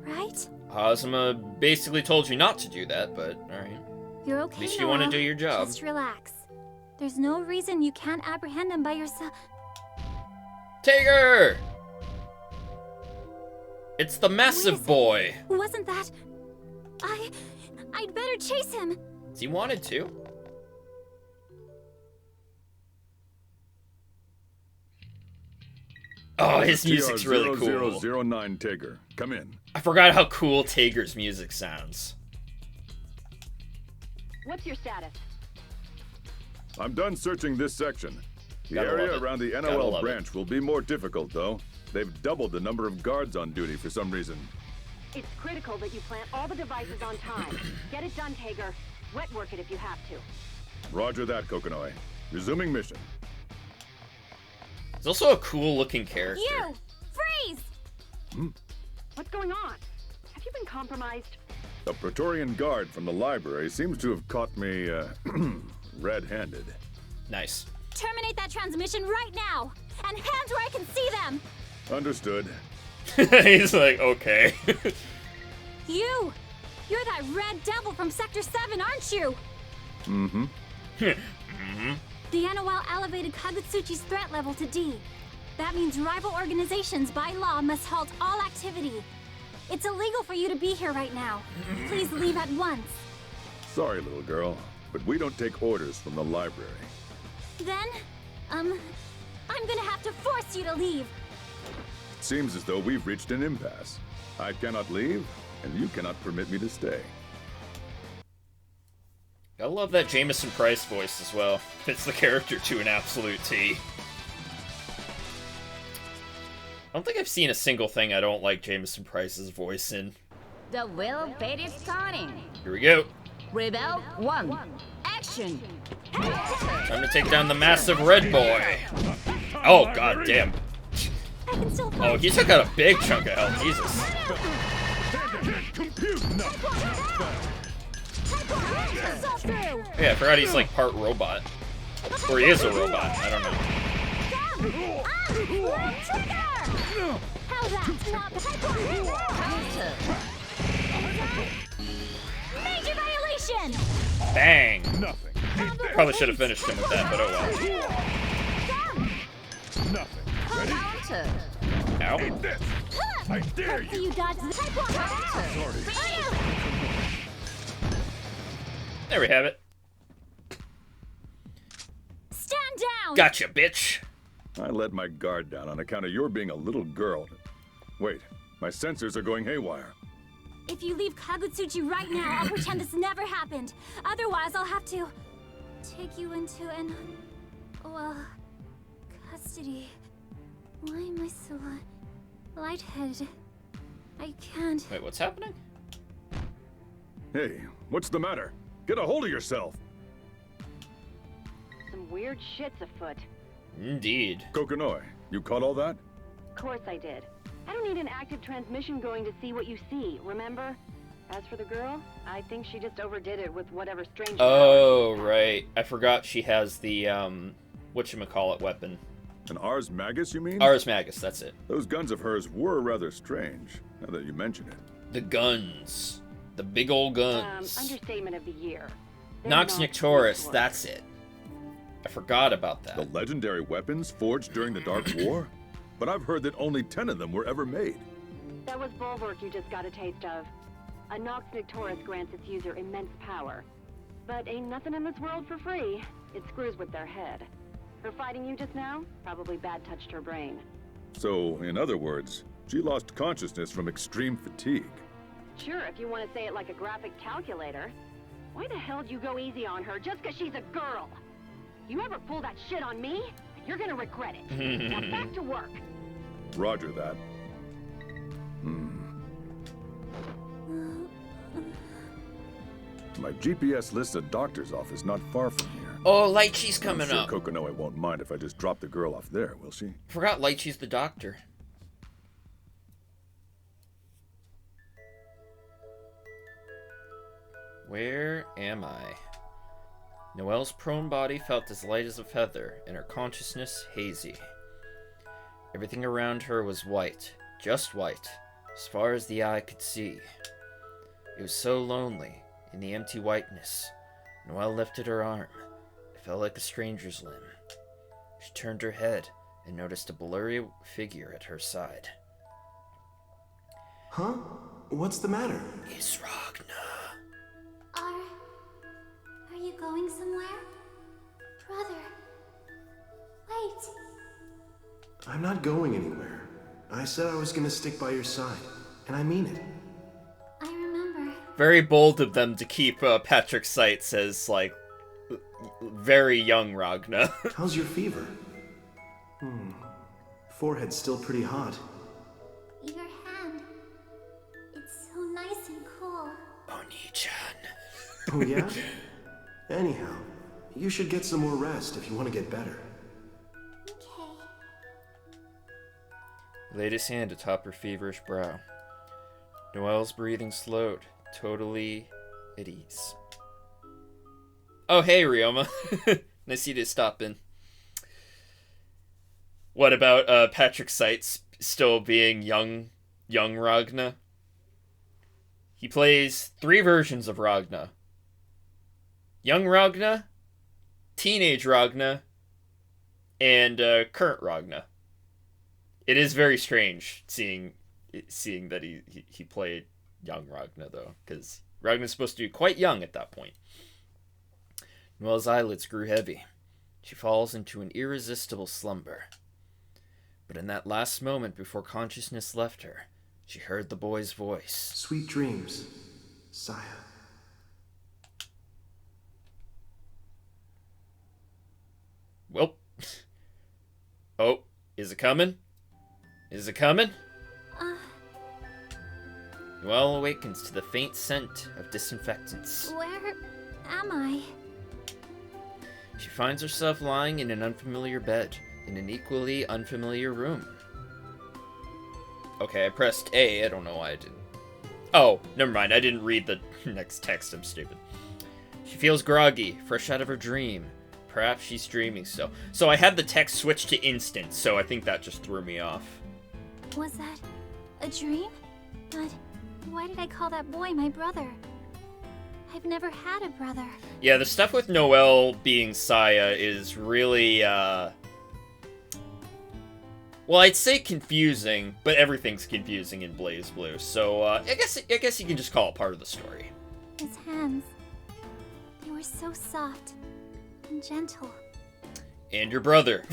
right? Hazama basically told you not to do that, but alright. You're okay, At least Noah. you want to do your job. Just relax. There's no reason you can't apprehend him by yourself. Tiger! It's the massive boy! Wasn't that... I'd better chase him! He wanted to. Oh, his music's really cool. 0009 Tiger, come in. I forgot how cool Tager's music sounds. What's your status? I'm done searching this section. The Gotta love area it. around the Gotta NOL love branch will be more difficult, though. They've doubled the number of guards on duty for some reason. It's critical that you plant all the devices on time. Get it done, Tager. Wet work it if you have to. Roger that, Kokonoi. Resuming mission. He's also a cool-looking character. You! Freeze! What's going on? Have you been compromised? A Praetorian guard from the library seems to have caught me, red-handed. Nice. Terminate that transmission right now! And hands where I can see them! Understood. He's like, okay. You! You're that red devil from Sector 7, aren't you? Mm-hmm. The NOL elevated Kagutsuchi's threat level to D. That means rival organizations, by law, must halt all activity. It's illegal for you to be here right now. Please leave at once. Sorry, little girl, but we don't take orders from the library. Then, I'm gonna have to force you to leave. It seems as though we've reached an impasse. I cannot leave, and you cannot permit me to stay. I love that Jameson Price voice as well. Fits the character to an absolute T. I don't think I've seen a single thing I don't like Jameson Price's voice in. The will fate is starting. Here we go. Rebel 1. Action. Time to take down the massive red boy. Oh, god damn. Oh, he took out a big chunk of health. Jesus. Yeah, I forgot he's like part robot. Or he is a robot. I don't know. Action! Bang! Nothing. Probably should have finished him with that, but oh well. Nothing. Ready? Counter. Ow. Eat this. I dare Let's see you. you dodge the type 1. There we have it. Stand down! Gotcha, bitch. I let my guard down on account of your being a little girl. Wait, my sensors are going haywire. If you leave Kagutsuchi right now, I'll pretend this never happened. Otherwise, I'll have to take you into custody. Why am I so lightheaded? I can't. Wait, what's happening? Hey, what's the matter? Get a hold of yourself. Some weird shit's afoot. Indeed. Kokonoi, you caught all that? Of course I did. I don't need an active transmission going to see what you see, remember? As for the girl, I think she just overdid it with whatever strange... Oh, right. I forgot she has the, whatchamacallit weapon. An Ars Magus, you mean? Ars Magus, that's it. Those guns of hers were rather strange, now that you mention it. The guns. The big old guns. Understatement of the year. Nox Nictoris, that's it. I forgot about that. The legendary weapons forged during the Dark War? But I've heard that only 10 of them were ever made. That was bulwark you just got a taste of. A Nox Nictoris grants its user immense power. But ain't nothing in this world for free. It screws with their head. Her fighting you just now probably bad-touched her brain. So, in other words, she lost consciousness from extreme fatigue. Sure, if you want to say it like a graphic calculator. Why the hell do you go easy on her just because she's a girl? You ever pull that shit on me, you're gonna regret it. Now back to work. Roger that. My GPS lists a doctor's office not far from here. Oh, Lychee's coming I'm up. sure Kokonoi won't mind if I just drop the girl off there, will she? Forgot Lychee's the doctor. Where am I? Noelle's prone body felt as light as a feather, and her consciousness hazy. Everything around her was white, just white, as far as the eye could see. It was so lonely, in the empty whiteness. Noelle lifted her arm. It felt like a stranger's limb. She turned her head and noticed a blurry figure at her side. Huh? What's the matter? It's Ragna. Are you going somewhere? Brother. Wait. I'm not going anywhere. I said I was gonna stick by your side, and I mean it. I remember. Very bold of them to keep Patrick Seitz as, like, very young Ragna. How's your fever? Forehead's still pretty hot. Your hand. It's so nice and cool. Oni-chan. Oh yeah? Anyhow, you should get some more rest if you want to get better. Okay. He laid his hand atop her feverish brow. Noelle's breathing slowed, totally at ease. Oh, hey, Ryoma. Nice of you to stop in. What about Patrick Seitz still being young Ragna? He plays 3 versions of Ragna. Young Ragna, teenage Ragna, and current Ragna. It is very strange seeing that he played young Ragna, though, because Ragna's supposed to be quite young at that point. Noelle's eyelids grew heavy. She falls into an irresistible slumber. But in that last moment before consciousness left her, she heard the boy's voice. Sweet dreams, Saya. Well. Oh, is it coming? Is it coming? Noelle awakens to the faint scent of disinfectants. Where am I? She finds herself lying in an unfamiliar bed, in an equally unfamiliar room. Okay, I pressed A, I don't know why I didn't. Oh, never mind, I didn't read the next text, I'm stupid. She feels groggy, fresh out of her dream. Perhaps she's dreaming still. So I had the text switched to instant, so I think that just threw me off. Was that a dream? But why did I call that boy my brother? I've never had a brother. Yeah, the stuff with Noelle being Saya is really, well, I'd say confusing, but everything's confusing in BlazBlue, so, I guess you can just call it part of the story. His hands, they were so soft and gentle. And your brother.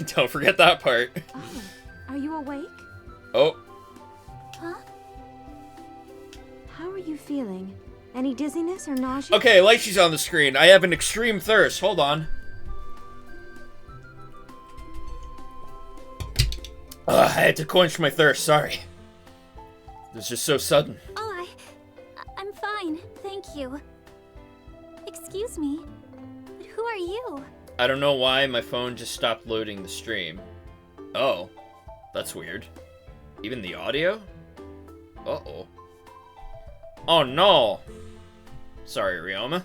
Don't forget that part. Oh, are you awake? Oh. Huh? How are you feeling? Any dizziness or nausea? Okay, Lychee's on the screen. I have an extreme thirst. Hold on. I had to quench my thirst. Sorry. It was just so sudden. Oh, I'm fine. Thank you. Excuse me, but who are you? I don't know why my phone just stopped loading the stream. Oh. That's weird. Even the audio? Uh-oh. Oh no! Sorry, Ryoma.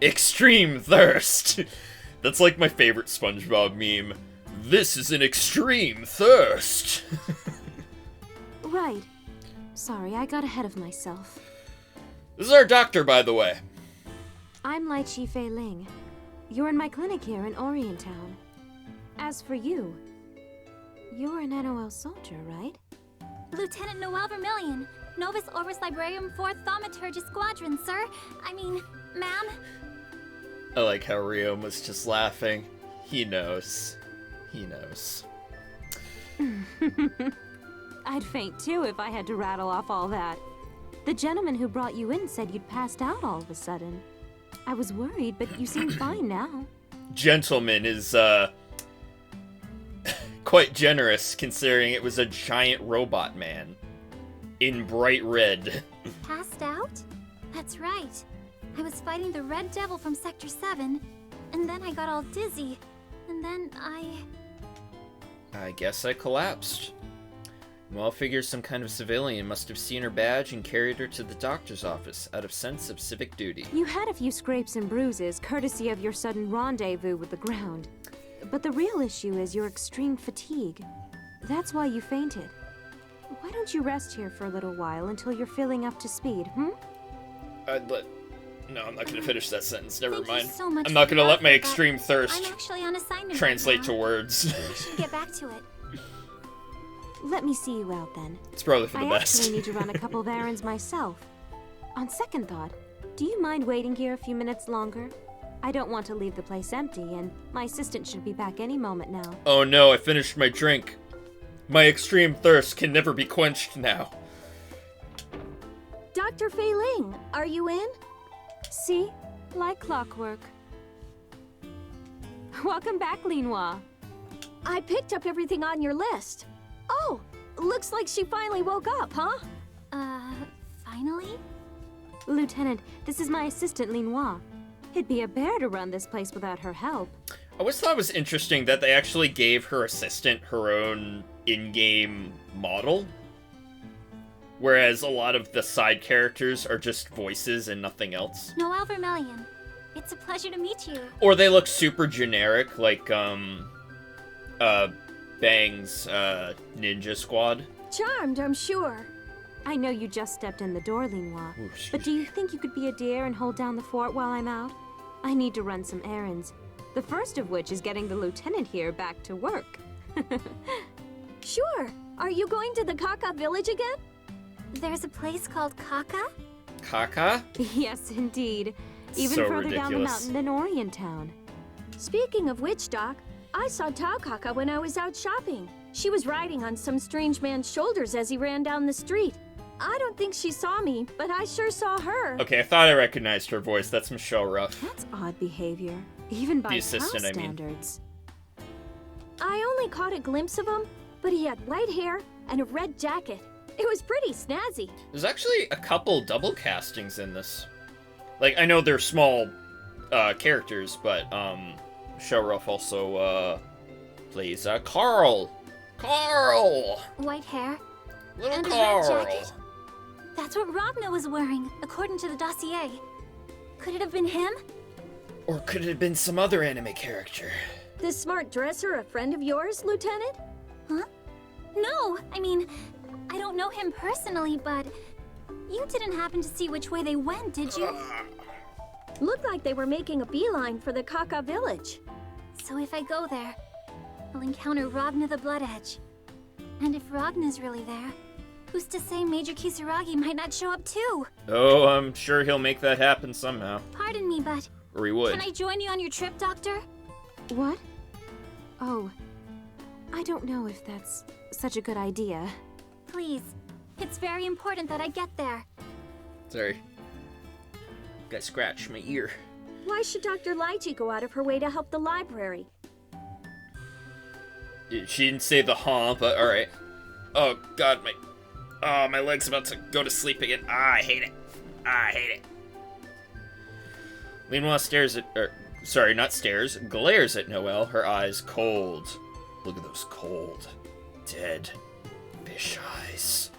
Extreme thirst! That's like my favorite SpongeBob meme. This is an extreme thirst! Right. Sorry, I got ahead of myself. This is our doctor, by the way. I'm Lychee Fei Ling. You're in my clinic here in Orientown. As for you, you're an NOL soldier, right? Lieutenant Noelle Vermillion, Novus Orbis Librarium 4th Thaumaturgy Squadron, sir. I mean, ma'am. I like how Ryoma's just laughing. He knows. He knows. I'd faint too if I had to rattle off all that. The gentleman who brought you in said you'd passed out all of a sudden. I was worried, but you seem fine now. Gentleman is, quite generous, considering it was a giant robot man. In bright red. Passed out? That's right. I was fighting the Red Devil from Sector 7, and then I got all dizzy, and then I guess I collapsed. Well, figures some kind of civilian must have seen her badge and carried her to the doctor's office out of sense of civic duty. You had a few scrapes and bruises, courtesy of your sudden rendezvous with the ground. But the real issue is your extreme fatigue. That's why you fainted. Why don't you rest here for a little while until you're feeling up to speed, No, I'm not gonna finish that sentence. Never mind. Thank you so much I'm not gonna let my but extreme thirst I'm actually on assignment translate right to now. words. I should get back to it. Let me see you out then. It's probably for the I best. actually need to run a couple of errands myself. On second thought, do you mind waiting here a few minutes longer? I don't want to leave the place empty, and my assistant should be back any moment now. Oh no, I finished my drink. My extreme thirst can never be quenched now. Dr. Fei Ling, are you in? See? Like clockwork. Welcome back, Linhua. I picked up everything on your list. Oh, looks like she finally woke up, huh? Finally? Lieutenant, this is my assistant, Linhua. It'd be a bear to run this place without her help. I always thought it was interesting that they actually gave her assistant her own in-game model. Whereas a lot of the side characters are just voices and nothing else. Noelle Vermillion, it's a pleasure to meet you. Or they look super generic, like, Bang's, Ninja Squad. Charmed, I'm sure. I know you just stepped in the door, Linhua, but do you think you could be a dear and hold down the fort while I'm out? I need to run some errands. The first of which is getting the lieutenant here back to work. Sure. Are you going to the Kaka village again? There's a place called Kaka? Kaka? Yes, indeed. Even So further down the ridiculous. mountain than Orientown. Speaking of which, Doc, I saw Tao Kaka when I was out shopping. She was riding on some strange man's shoulders as he ran down the street. I don't think she saw me, but I sure saw her. Okay, I thought I recognized her voice. That's Michelle Ruff. That's odd behavior, even by The assistant, Tao I mean. standards. I only caught a glimpse of him, but he had white hair and a red jacket. It was pretty snazzy. There's actually a couple double castings in this. Like, I know they're small characters, but Michelle Ruff also plays Carl. Carl! White hair. Little and Carl. a red jacket. That's what Ragna was wearing, according to the dossier. Could it have been him? Or could it have been some other anime character? This smart dresser a friend of yours, Lieutenant? Huh? No, I mean, I don't know him personally, but you didn't happen to see which way they went, did you? Looked like they were making a beeline for the Kaka village. So if I go there, I'll encounter Ragna the Blood Edge. And if Ragna's really there, who's to say Major Kisaragi might not show up too? Oh, I'm sure he'll make that happen somehow. Pardon me, but Or he would. can I join you on your trip, Doctor? What? Oh, I don't know if that's such a good idea. Please. It's very important that I get there. Sorry. Got scratched my ear. Why should Dr. Lychee go out of her way to help the library? She didn't say the but alright. Oh god, my leg's about to go to sleep again. I hate it. I hate it. Meanwhile, glares at Noelle, her eyes cold. Look at those cold, dead fish eyes.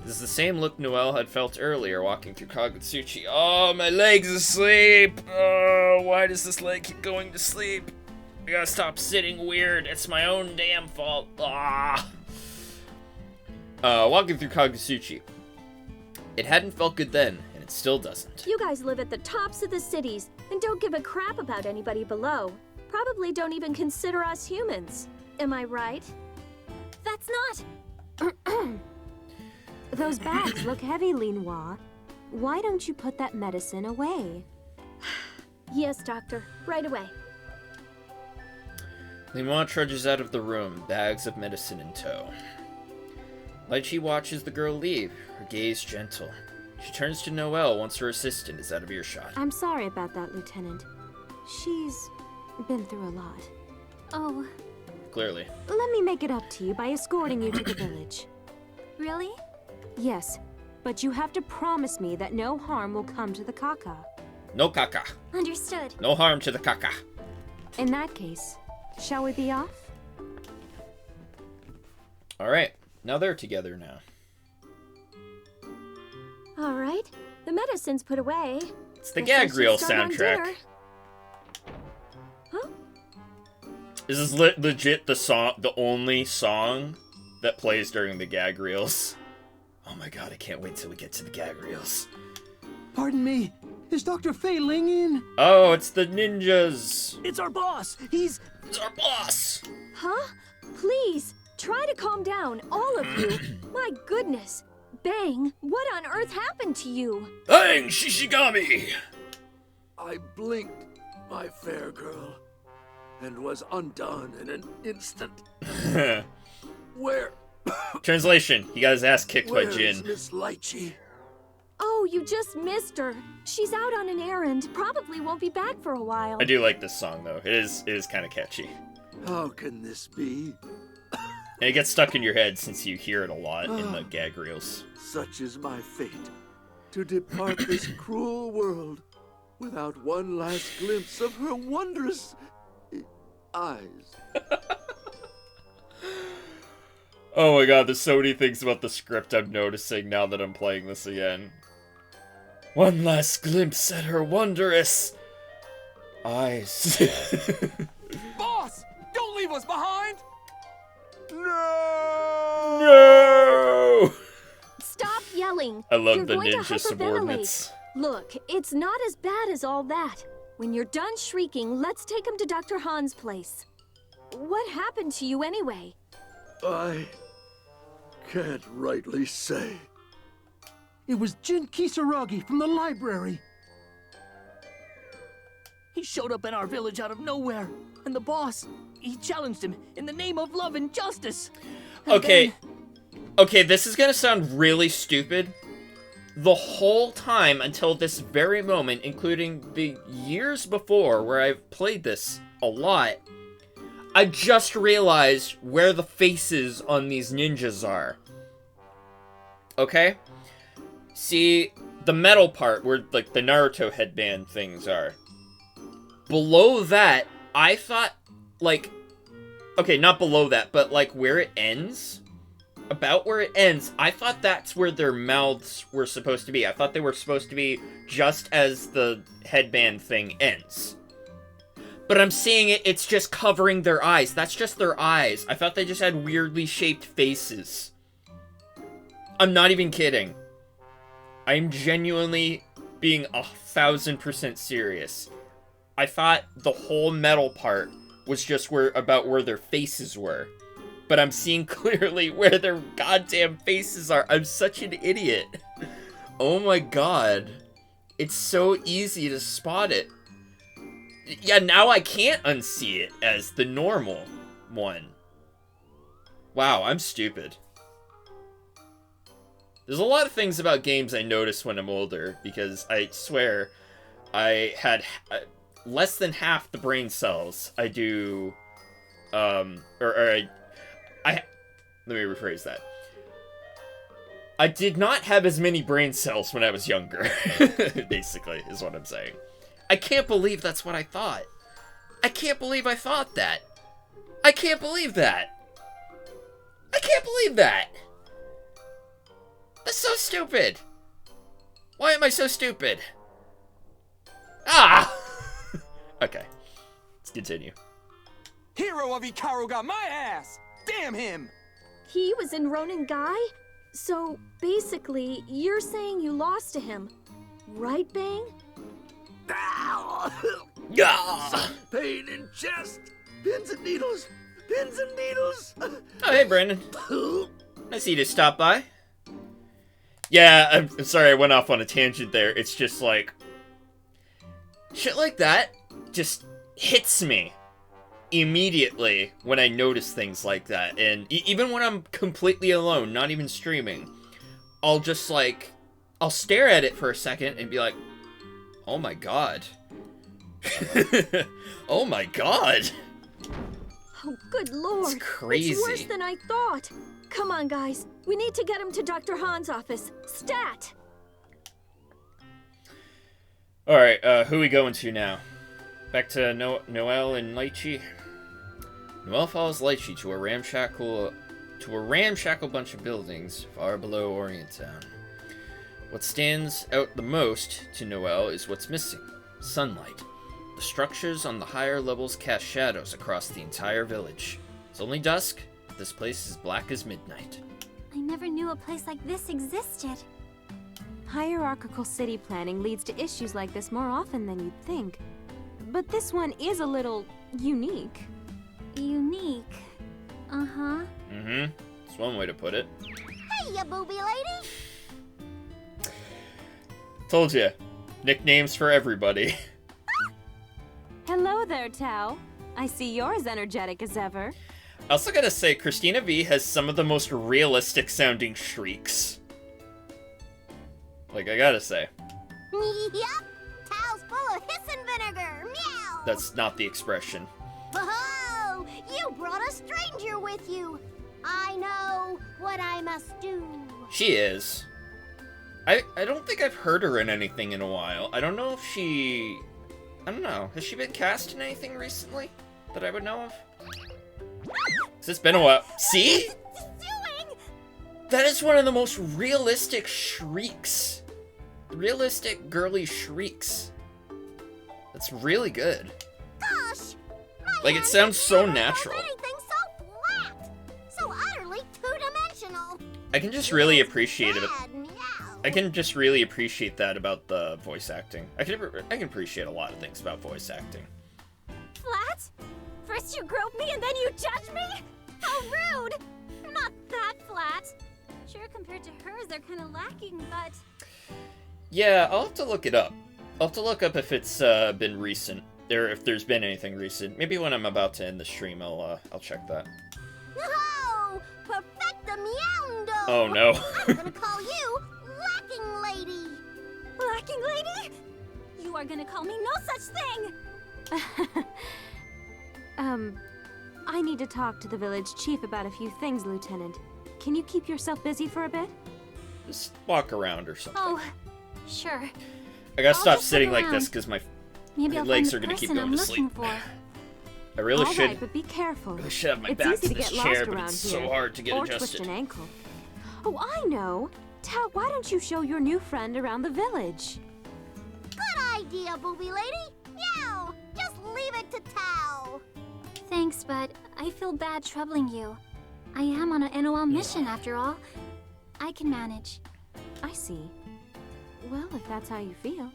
This is the same look Noelle had felt earlier walking through Kagutsuchi. Oh, my leg's asleep! Oh, why does this leg keep going to sleep? I gotta stop sitting weird. It's my own damn fault. Ah. Walking through Kagutsuchi. It hadn't felt good then, and it still doesn't. You guys live at the tops of the cities and don't give a crap about anybody below. Probably don't even consider us humans. Am I right? That's not... Those bags look heavy, Linois. Why don't you put that medicine away? Yes, Doctor. Right away. Linois trudges out of the room, bags of medicine in tow. Lychee watches the girl leave, her gaze gentle. She turns to Noelle once her assistant is out of earshot. I'm sorry about that, Lieutenant. She's been through a lot. Oh. Clearly. Let me make it up to you by escorting you to the village. Really? Yes, but you have to promise me that no harm will come to the Kaka. No Kaka. Understood. No harm to the Kaka. In that case, shall we be off? Alright, now they're together now. All right, the medicine's put away. It's the Gag Reel soundtrack. Huh? Is this legit the only song that plays during the Gag Reels? Oh my god, I can't wait till we get to the Gag Reels. Pardon me, is Dr. Fei Ling in? Oh, it's the ninjas. It's our boss. It's our boss. Huh? Please, try to calm down, all of you. My goodness. Bang, what on earth happened to you? Bang, Shishigami! I blinked, my fair girl, and was undone in an instant. Where? Translation, he got his ass kicked by Jin. Where's Miss Lychee? Oh, you just missed her. She's out on an errand. Probably won't be back for a while. I do like this song, though. It is kind of catchy. How can this be? And it gets stuck in your head since you hear it a lot in the Gag Reels. Such is my fate, to depart this cruel world without one last glimpse of her wondrous eyes. Oh my god, there's so many things about the script I'm noticing now that I'm playing this again. One last glimpse at her wondrous eyes. Boss! Don't leave us behind! No! Stop yelling. I love You're the going to ninja hyperventilate. subordinates. Look, it's not as bad as all that. When you're done shrieking, let's take him to Dr. Han's place. What happened to you anyway? I can't rightly say. It was Jin Kisaragi from the library. He showed up in our village out of nowhere, and the boss, he challenged him in the name of love and justice. And Okay, this is gonna sound really stupid. The whole time until this very moment, including the years before where I've played this a lot, I just realized where the faces on these ninjas are. Okay? See, the metal part where, like, the Naruto headband things are. Below that, I thought, like... Okay, not below that, but, like, where it ends? About where it ends, I thought that's where their mouths were supposed to be. I thought they were supposed to be just as the headband thing ends. But I'm seeing it's just covering their eyes. That's just their eyes. I thought they just had weirdly shaped faces. I'm not even kidding. I'm genuinely being 1000% serious. I thought the whole metal part was just about where their faces were. But I'm seeing clearly where their goddamn faces are. I'm such an idiot. Oh my god. It's so easy to spot it. Yeah, now I can't unsee it as the normal one. Wow, I'm stupid. There's a lot of things about games I notice when I'm older, because I swear I had less than half the brain cells I do, let me rephrase that. I did not have as many brain cells when I was younger, basically, is what I'm saying. I can't believe that's what I thought. I can't believe I thought that. I can't believe that. I can't believe that. That's so stupid. Why am I so stupid? Ah! Okay, let's continue. Hero of Ikaru got my ass! Damn him! He was in Ronin Guy? So, basically, you're saying you lost to him. Right, Bang? Some pain in chest. Pins and needles. Pins and needles. Oh, hey, Brandon. Nice of you to stop by. Yeah, I'm sorry I went off on a tangent there. It's just like... shit like that just hits me immediately when I notice things like that. And even when I'm completely alone, not even streaming, I'll just like... I'll stare at it for a second and be like, oh my god. Oh my god. Oh, good lord. It's crazy. It's worse than I thought. Come on, guys. We need to get him to Dr. Han's office. Stat! Alright, who are we going to now? Back to Noelle and Lychee? Noelle follows Lychee to a ramshackle bunch of buildings far below Orient Town. What stands out the most to Noelle is what's missing. Sunlight. The structures on the higher levels cast shadows across the entire village. It's only dusk, but this place is black as midnight. I never knew a place like this existed. Hierarchical city planning leads to issues like this more often than you'd think. But this one is a little unique. Unique? Uh-huh. Mm-hmm. That's one way to put it. Hey, ya booby lady! Told ya. Nicknames for everybody. Hello there, Tao. I see you're as energetic as ever. I also gotta say, Christina V has some of the most realistic sounding shrieks. Like, I gotta say. Yep! Tao's full of hiss and vinegar! Meow! That's not the expression. Whoa! You brought a stranger with you! I know what I must do. She is. I don't think I've heard her in anything in a while. I don't know if she... I don't know. Has she been cast in anything recently that I would know of? It's been a while. See? That is one of the most realistic shrieks. Realistic girly shrieks. That's really good. Gosh! Like, it sounds so natural. Anything so flat! So utterly two-dimensional! I can just really appreciate it. I can just really appreciate that about the voice acting. I can appreciate a lot of things about voice acting. Flat? First you grope me and then you judge me? How rude! I'm not that flat. Sure, compared to hers, they're kind of lacking, but... Yeah, I'll have to look it up. I'll have to look up if it's been recent, or if there's been anything recent. Maybe when I'm about to end the stream, I'll check that. Oh, perfecta meowndo! Oh no. I'm gonna call you Lacking Lady. Lacking Lady? You are gonna call me no such thing! I need to talk to the village chief about a few things, Lieutenant. Can you keep yourself busy for a bit? Just walk around or something. Oh, sure. I gotta stop sitting like this because my legs are gonna keep going to sleep. For. I really should. Right, but be careful. I should have my it's back easy to this get chair, lost but around it's here, so hard to get or adjusted. Twist an ankle. Oh, I know. Tao, why don't you show your new friend around the village? Good idea, booby lady. Meow. Just leave it to Tao. Thanks, but I feel bad troubling you. I am on an NOL mission after all. I can manage. I see. Well, if that's how you feel.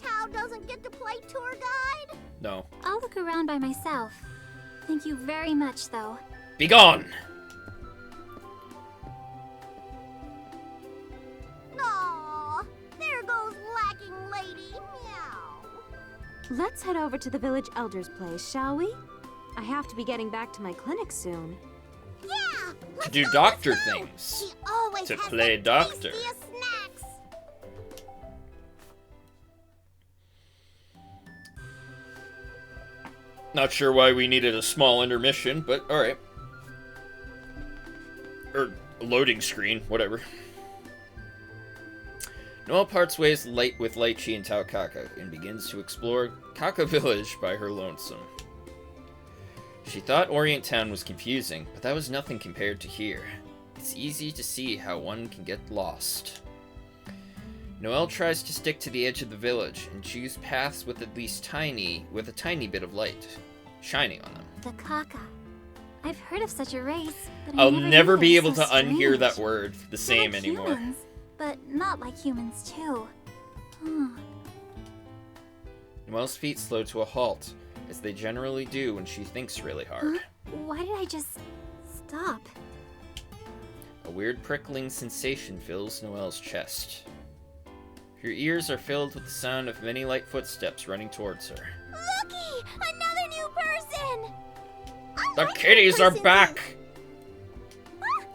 Tao doesn't get to play tour guide? No. I'll look around by myself. Thank you very much, though. Be gone! Aww, there goes lacking lady. Meow. Let's head over to the village elder's place, shall we? I have to be getting back to my clinic soon. Yeah! To do doctor He things. always To has play the doctor. tastiest snacks. Not sure why we needed a small intermission, but alright. Or a loading screen, whatever. Noelle parts ways with Lychee and Taokaka and begins to explore Kaka Village by her lonesome. She thought Orient Town was confusing, but that was nothing compared to here. It's easy to see how one can get lost. Noelle tries to stick to the edge of the village and choose paths with at least a tiny bit of light shining on them. The Kaka. I've heard of such a race, but I I'll never never knew be it was able to so unhear strange. that word the They're same like anymore. Humans, but not like humans too. Hmm. Noelle's feet slow to a halt, as they generally do when she thinks really hard. Huh? Why did I just stop? A weird prickling sensation fills Noelle's chest. Her ears are filled with the sound of many light footsteps running towards her. Looky! Another new person! The kitties are back!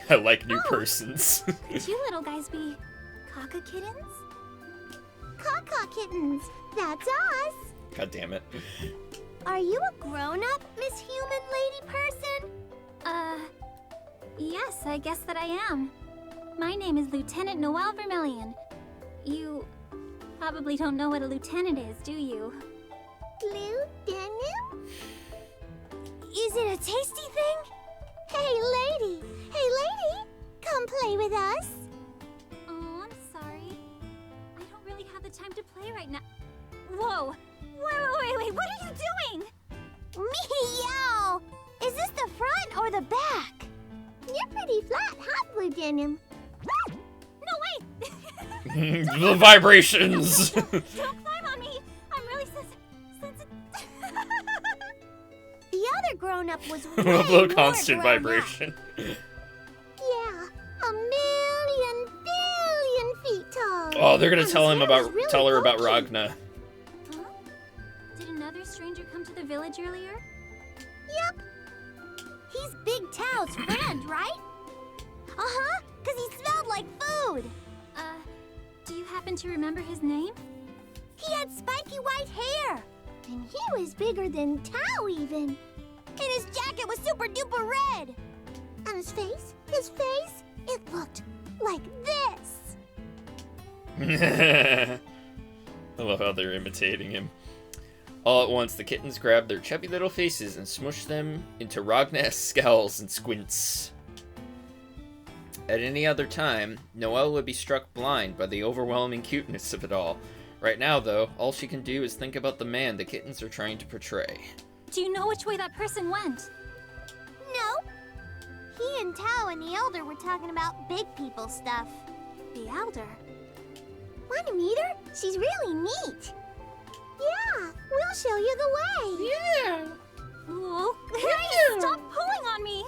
I like new persons. Could you little guys be Kaka kittens? Kaka kittens, that's us. God damn it. Are you a grown-up, Miss Human Lady Person? Yes, I guess that I am. My name is Lieutenant Noelle Vermillion. You probably don't know what a lieutenant is, do you? Lieutenant? Is it a tasty thing? Hey, lady! Hey, lady! Come play with us. Oh, I'm sorry. I don't really have the time to play right now. Whoa! Wait, what are you doing? Meow! Is this the front or the back? You're pretty flat, huh, Blue Denim? No, wait! The vibrations! Don't climb on me! I'm really sensitive. The other grown-up was way Low more constant grown-up. vibration. Yeah, a million billion feet tall. Oh, they're gonna And tell his him hair was about really tell her about bulky. Ragna. Huh? Did another stranger come to the village earlier? Yep. He's Big Tao's friend, right? Uh-huh, 'cause he smelled like food. Do you happen to remember his name? He had spiky white hair. And he was bigger than Tao, even. And his jacket was super duper red. And his face, it looked like this. I love how they're imitating him. All at once, the kittens grab their chubby little faces and smush them into Ragna-esque scowls and squints. At any other time, Noelle would be struck blind by the overwhelming cuteness of it all. Right now, though, all she can do is think about the man the kittens are trying to portray. Do you know which way that person went? No. He and Tao and the Elder were talking about big people stuff. The Elder? Want to meet her? She's really neat. Yeah, we'll show you the way. Yeah. Whoa! Hey, stop pulling on me!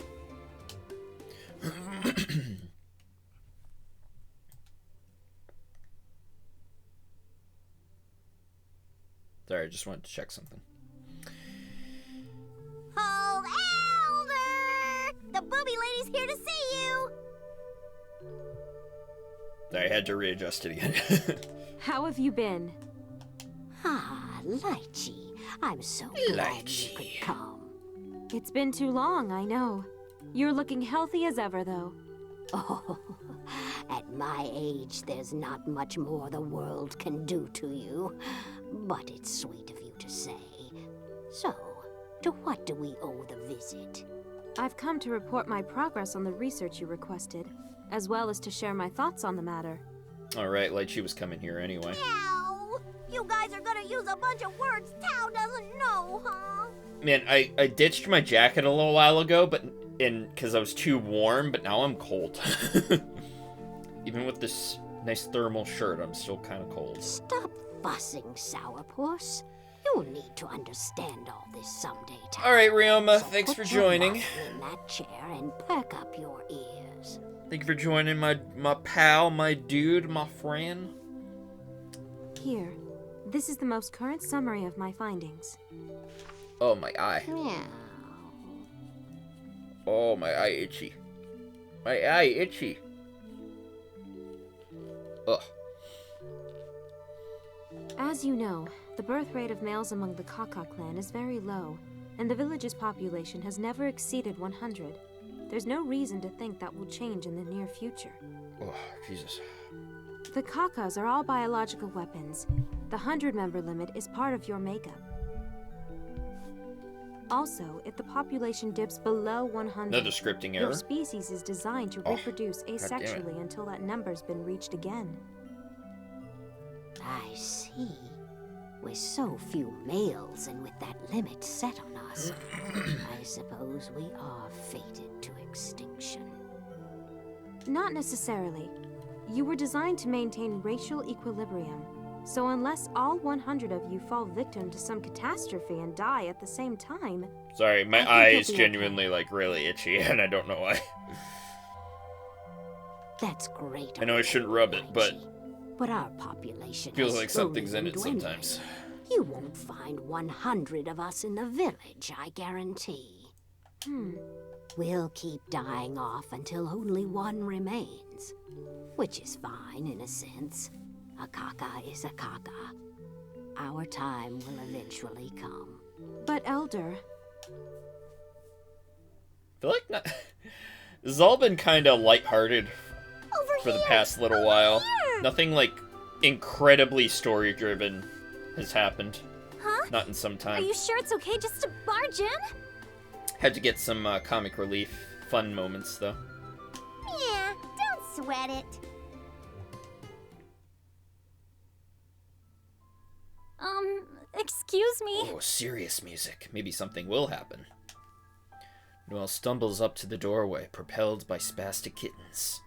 Sorry, I just wanted to check something. Oh, Elder! The booby lady's here to see you. Sorry, I had to readjust it again. How have you been? Ah, Lychee. I'm so glad you could come. It's been too long, I know. You're looking healthy as ever, though. Oh, at my age, there's not much more the world can do to you. But it's sweet of you to say. So, to what do we owe the visit? I've come to report my progress on the research you requested, as well as to share my thoughts on the matter. Alright, Lychee was coming here anyway. Meow. You guys are gonna use a bunch of words Tao doesn't know, huh? Man, I ditched my jacket a little while ago, but because I was too warm, but now I'm cold. Even with this nice thermal shirt, I'm still kind of cold. Stop fussing, Sourpuss. You'll need to understand all this someday, Tal. All right, Ryoma, So thanks for put your joining. muzzle in that chair and perk up your ears. Thank you for joining my pal, my dude, my friend. Here. This is the most current summary of my findings. Oh, my eye. Meow. Oh, my eye itchy. My eye itchy. Ugh. As you know, the birth rate of males among the Kaka clan is very low, and the village's population has never exceeded 100. There's no reason to think that will change in the near future. Oh, Jesus. The Kakas are all biological weapons. The 100-member limit is part of your makeup. Also, if the population dips below 100, Another scripting your error. species is designed to Oh, reproduce goddammit. asexually until that number's been reached again. I see. With so few males and with that limit set on us, I suppose we are fated to extinction. Not necessarily. You were designed to maintain racial equilibrium. So unless all 100 of you fall victim to some catastrophe and die at the same time... Sorry, my I think eye you'll is be genuinely, like, really itchy, and I don't know why. That's great. I know I shouldn't rub it, but But our population feels has like slowly something's in been it dwindling. sometimes. You won't find 100 of us in the village, I guarantee. We'll keep dying off until only one remains. Which is fine, in a sense. A Kaka is a Kaka. Our time will eventually come. But Elder... I feel like this has all been kind of lighthearted for the past little while. Nothing, like, incredibly story-driven has happened. Huh? Not in some time. Are you sure it's okay just to barge in? Had to get some comic relief fun moments, though. Yeah, don't sweat it. Excuse me? Oh, serious music. Maybe something will happen. Noelle stumbles up to the doorway, propelled by spastic kittens.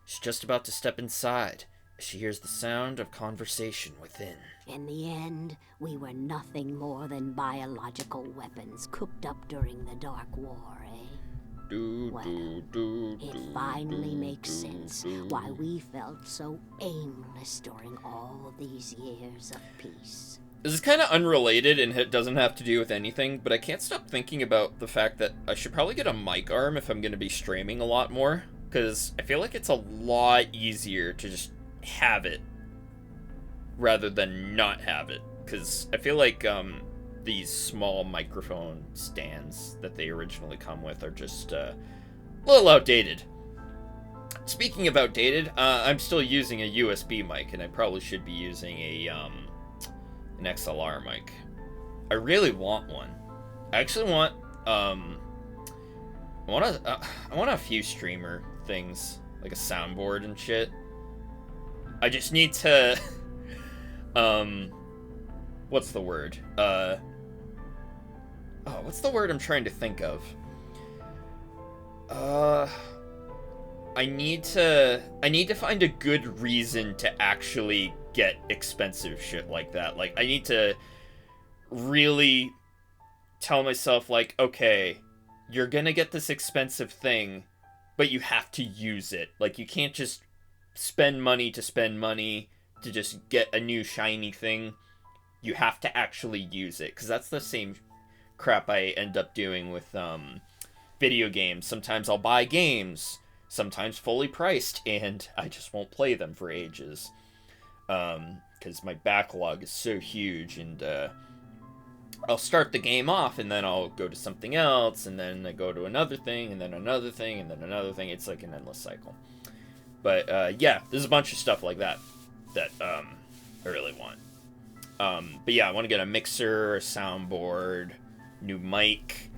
She's just about to step inside as she hears the sound of conversation within. In the end, we were nothing more than biological weapons cooked up during the Dark War, eh? It finally makes sense why we felt so aimless during all these years of peace. This is kind of unrelated and it doesn't have to do with anything, but I can't stop thinking about the fact that I should probably get a mic arm if I'm going to be streaming a lot more, because I feel like it's a lot easier to just have it rather than not have it, because I feel like these small microphone stands that they originally come with are just a little outdated. Speaking of outdated, I'm still using a USB mic, and I probably should be using an XLR mic. I really want one. I actually want I want a few streamer things, like a soundboard and shit. I just need to what's the word? What's the word I'm trying to think of? I need to find a good reason to actually get expensive shit like that. Like, I need to really tell myself, like, okay, you're gonna get this expensive thing, but you have to use it. Like, you can't just spend money to just get a new shiny thing. You have to actually use it, because that's the same crap I end up doing with video games. Sometimes I'll buy games, sometimes fully priced, and I just won't play them for ages. Because my backlog is so huge, and I'll start the game off, and then I'll go to something else, and then I go to another thing, and then another thing, and then another thing. It's like an endless cycle. But yeah, there's a bunch of stuff like that I really want. But yeah, I want to get a mixer, a soundboard, new mic.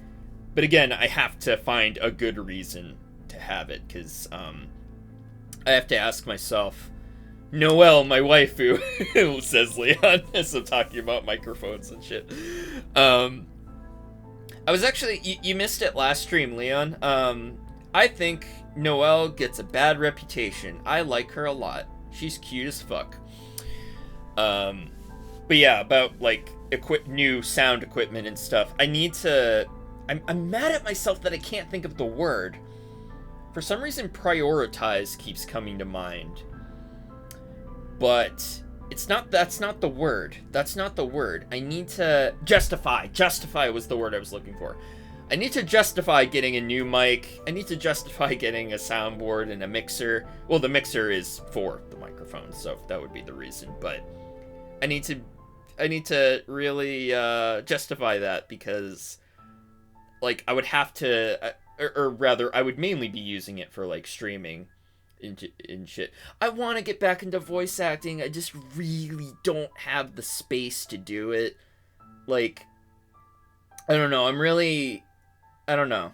But again, I have to find a good reason to have it, because I have to ask myself, Noelle, my waifu, says Leon, as I'm talking about microphones and shit. I was actually, you missed it last stream, Leon. I think Noelle gets a bad reputation. I like her a lot. She's cute as fuck. But yeah, about like new sound equipment and stuff. I need to. I'm mad at myself that I can't think of the word. For some reason, prioritize keeps coming to mind. But it's not. That's not the word. That's not the word. I need to justify. Justify was the word I was looking for. I need to justify getting a new mic. I need to justify getting a soundboard and a mixer. Well, the mixer is for the microphone, so that would be the reason. But I need to really justify that because, like, I would have to, or rather, I would mainly be using it for like streaming in shit. I want to get back into voice acting. I just really don't have the space to do it. Like, I don't know. I don't know.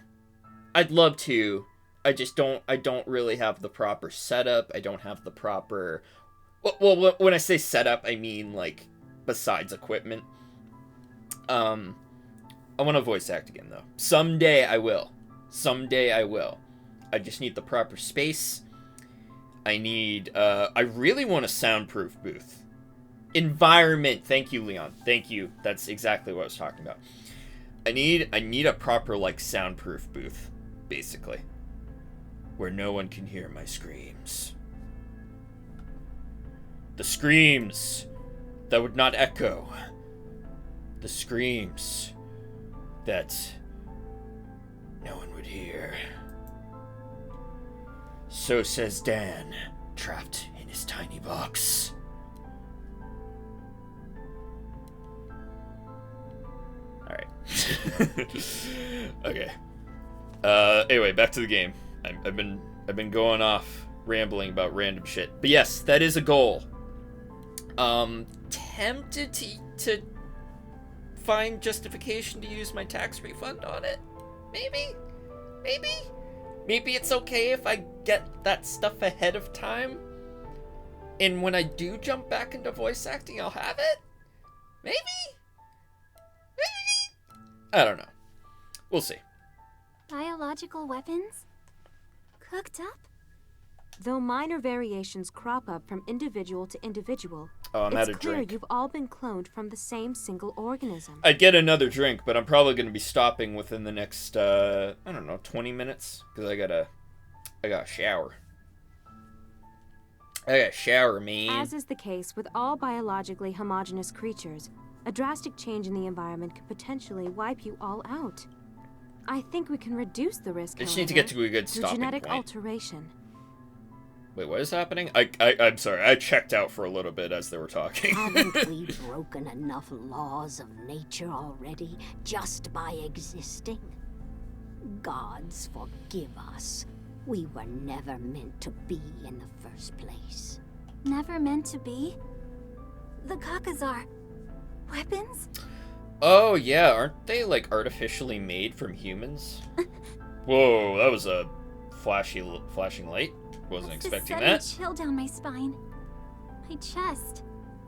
I'd love to. I don't really have the proper setup. I don't have the proper... Well, when I say setup, I mean, like, besides equipment. I want to voice act again, though. Someday I will. Someday I will. I just need the proper space. I really want a soundproof booth. Environment. Thank you, Leon. Thank you. That's exactly what I was talking about. I need a proper, like, soundproof booth, basically. Where no one can hear my screams. The screams that would not echo. The screams that no one would hear. So says Dan, trapped in his tiny box. Alright. Okay. Anyway, back to the game. I've been going off rambling about random shit. But yes, that is a goal. Tempted to find justification to use my tax refund on it. Maybe it's okay if I get that stuff ahead of time. And when I do jump back into voice acting, I'll have it. Maybe. I don't know. We'll see. Biological weapons? Cooked up? Though minor variations crop up from individual to individual, I'm out of it's clear drink. you've all been cloned from the same single organism. I'd get another drink, but I'm probably going to be stopping within the next, I don't know, 20 minutes. Because I gotta shower. I gotta shower, man. As is the case with all biologically homogeneous creatures, a drastic change in the environment could potentially wipe you all out. I think we can reduce the risk, I just need to get to a good through stopping genetic point. alteration. Wait, what is happening? I'm sorry, I checked out for a little bit as they were talking. Haven't we broken enough laws of nature already just by existing? Gods forgive us. We were never meant to be in the first place. Never meant to be? The Kakas are weapons? Oh, yeah, aren't they, like, artificially made from humans? Whoa, that was a flashing light. Wasn't expecting that. Just sudden chill down my spine. My chest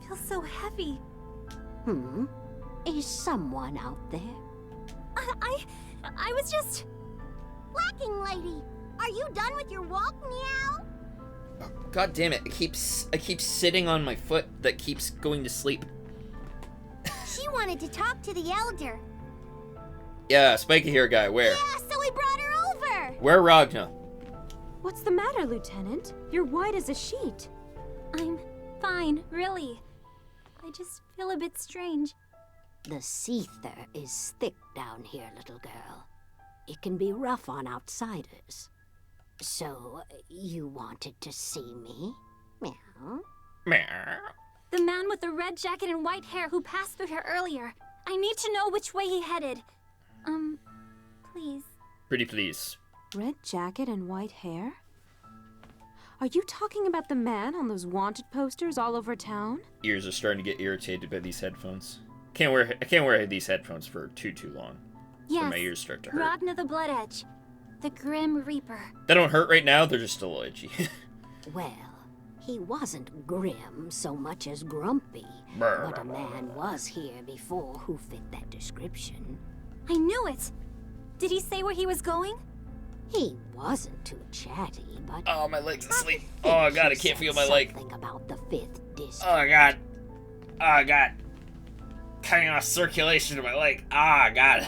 feels so heavy. Is someone out there? I was just... Lacking lady, are you done with your walk, meow? Oh, God damn it, I keep sitting on my foot that keeps going to sleep. She wanted to talk to the elder. Yeah, spiky hair guy, where? Yeah, so we brought her over. Where Ragna? What's the matter, Lieutenant? You're white as a sheet. I'm fine, really. I just feel a bit strange. The seether is thick down here, little girl. It can be rough on outsiders. So, you wanted to see me? Meow. Meow. The man with the red jacket and white hair who passed through here earlier. I need to know which way he headed. Please. Pretty please. Red jacket and white hair? Are you talking about the man on those wanted posters all over town? Ears are starting to get irritated by these headphones. I can't wear these headphones for too long. Yes, Or my ears start to hurt. Ragna the Blood Edge. The Grim Reaper. They don't hurt right now, they're just a little itchy. Well, he wasn't grim so much as grumpy. But a man was here before who fit that description. I knew it! Did he say where he was going? He wasn't too chatty, but... Oh, my leg's asleep. Oh, God, I can't feel my leg. Something about the 5th district. Oh, God. Oh, God. Cutting off circulation to my leg. Ah, God.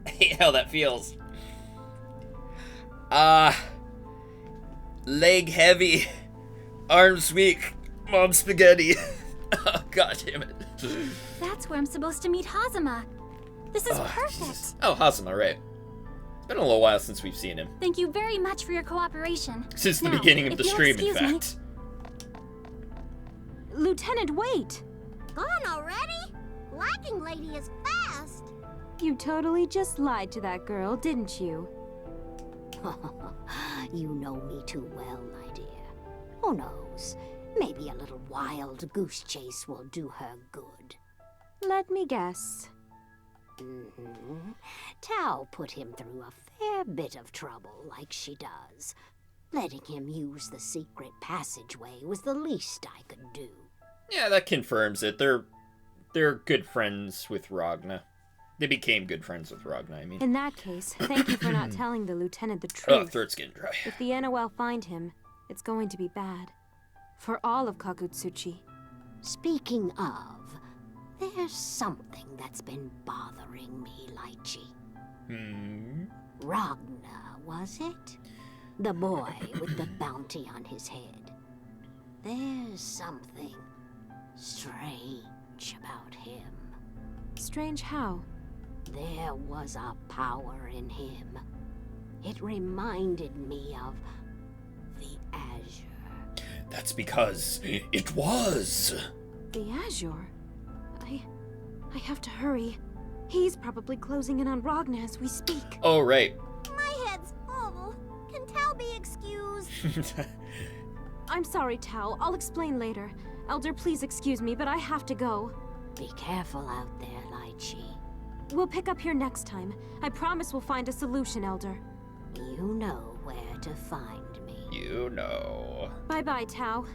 I hate how that feels. Leg heavy. Arms weak. Mom spaghetti. Oh, God damn it. That's where I'm supposed to meet Hazama. This is perfect. Jesus. Oh, Hazama, right. It's been a little while since we've seen him. Thank you very much for your cooperation. Since the Now, beginning of if the you'll stream, in excuse me- fact. Lieutenant, wait! Gone already? Lacking lady is fast. You totally just lied to that girl, didn't you? You know me too well, my dear. Who knows? Maybe a little wild goose chase will do her good. Let me guess. Tao put him through a fair bit of trouble, like she does. Letting him use the secret passageway was the least I could do. Yeah, that confirms it. They're good friends with Ragna. They became good friends with Ragna, I mean. In that case, thank you for not telling the lieutenant the Oh, truth. throat's getting dry. If the NOL find him, it's going to be bad. For all of Kagutsuchi. Speaking of, there's something that's been bothering me, Lychee. Ragna, was it? The boy with the bounty on his head. There's something strange about him. Strange how? There was a power in him. It reminded me of the Azure. That's because it was. The Azure? I have to hurry. He's probably closing in on Ragna as we speak. Oh, right. My head's full. Can Tao be excused? I'm sorry, Tao. I'll explain later. Elder, please excuse me, but I have to go. Be careful out there, Lychee. We'll pick up here next time. I promise we'll find a solution, Elder. You know where to find me. You know. Bye-bye, Tao.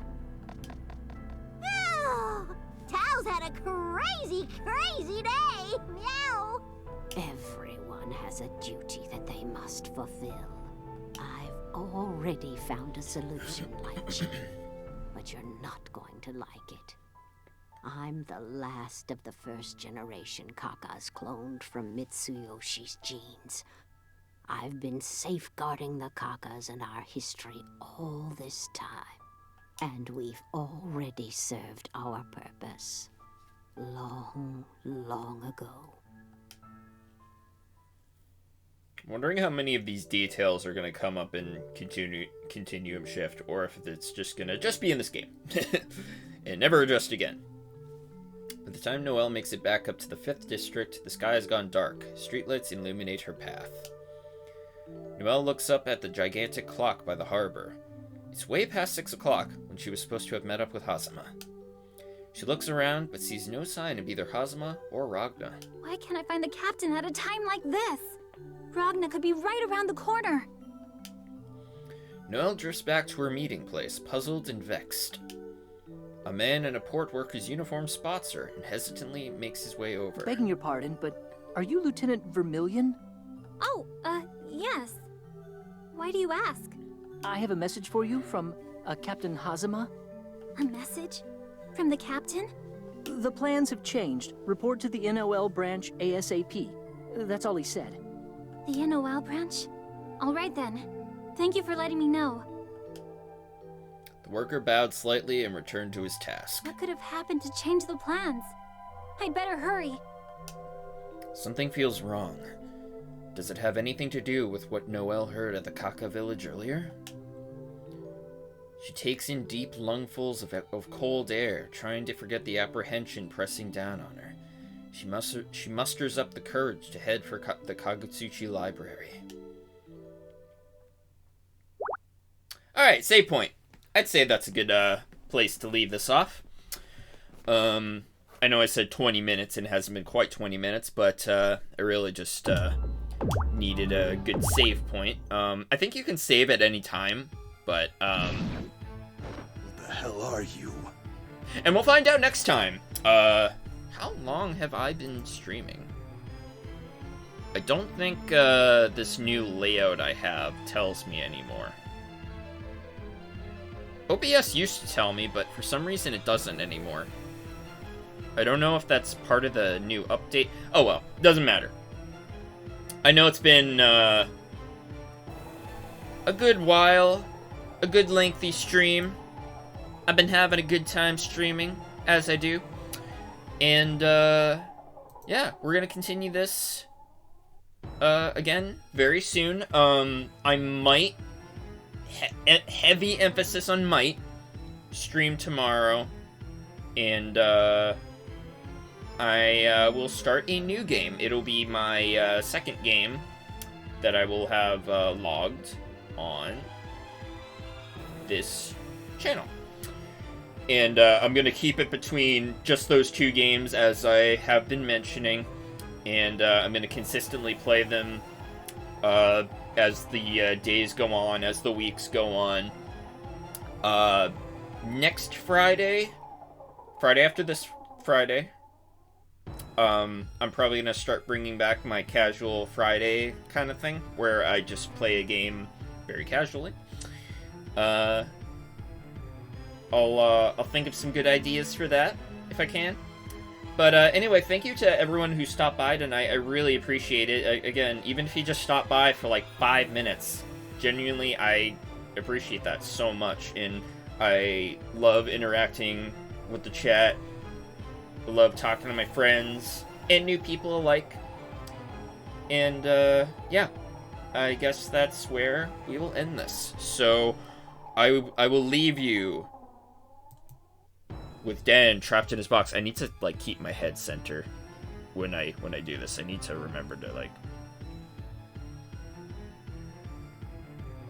Tao's had a crazy, crazy day. Meow. Everyone has a duty that they must fulfill. I've already found a solution, Lychee, but you're not going to like it. I'm the last of the first generation Kakas cloned from Mitsuyoshi's genes. I've been safeguarding the Kakas and our history all this time. And we've already served our purpose. Long, long ago. I'm wondering how many of these details are going to come up in Continuum Shift, or if it's just going to be in this game. And never adjust again. By the time Noelle makes it back up to the 5th district, the sky has gone dark. Streetlights illuminate her path. Noelle looks up at the gigantic clock by the harbor. It's way past 6 o'clock, when she was supposed to have met up with Hazama. She looks around, but sees no sign of either Hazama or Ragna. Why can't I find the captain at a time like this? Ragna could be right around the corner. Noelle drifts back to her meeting place, puzzled and vexed. A man in a port worker's uniform spots her and hesitantly makes his way over. Begging your pardon, but are you Lieutenant Vermilion? Oh, yes. Why do you ask? I have a message for you from Captain Hazama. A message? From the captain? The plans have changed. Report to the NOL branch ASAP. That's all he said. The NOL branch? All right then. Thank you for letting me know. The worker bowed slightly and returned to his task. What could have happened to change the plans? I'd better hurry. Something feels wrong. Does it have anything to do with what Noelle heard at the Kaka village earlier? She takes in deep lungfuls of cold air, trying to forget the apprehension pressing down on her. She musters up the courage to head for the Kagutsuchi library. Alright, save point. I'd say that's a good place to leave this off. I know I said 20 minutes and it hasn't been quite 20 minutes, but I really just needed a good save point. I think you can save at any time, but What the hell are you? and we'll find out next time. How long have I been streaming? I don't think this new layout I have tells me anymore. OBS used to tell me, but for some reason it doesn't anymore. I don't know if that's part of the new update. Oh well, doesn't matter. I know it's been a good while, a good lengthy stream. I've been having a good time streaming, as I do. And yeah, we're gonna continue this again very soon. I might, heavy emphasis on might, stream tomorrow, and I will start a new game. It'll be my second game that I will have logged on this channel. And I'm going to keep it between just those two games, as I have been mentioning. And I'm going to consistently play them as the days go on, as the weeks go on. Next Friday after this Friday, I'm probably going to start bringing back my casual Friday kind of thing, where I just play a game very casually. I'll think of some good ideas for that, if I can. But anyway, thank you to everyone who stopped by tonight. I really appreciate it. Again, even if you just stopped by for like 5 minutes, genuinely, I appreciate that so much. And I love interacting with the chat. I love talking to my friends and new people alike. And yeah, I guess that's where we will end this. So I will leave you with Dan trapped in his box. I need to like keep my head center when I do this. I need to remember to like.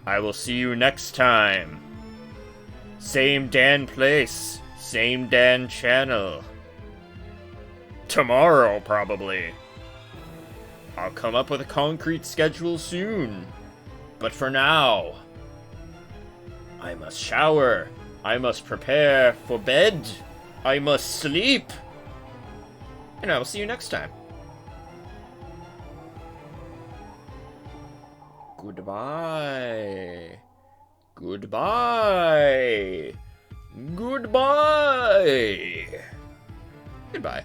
I will see you next time. Same Dan place, same Dan channel. Tomorrow, probably. I'll come up with a concrete schedule soon. But for now, I must shower. I must prepare for bed. I must sleep. And I will see you next time. Goodbye. Goodbye. Goodbye. Goodbye.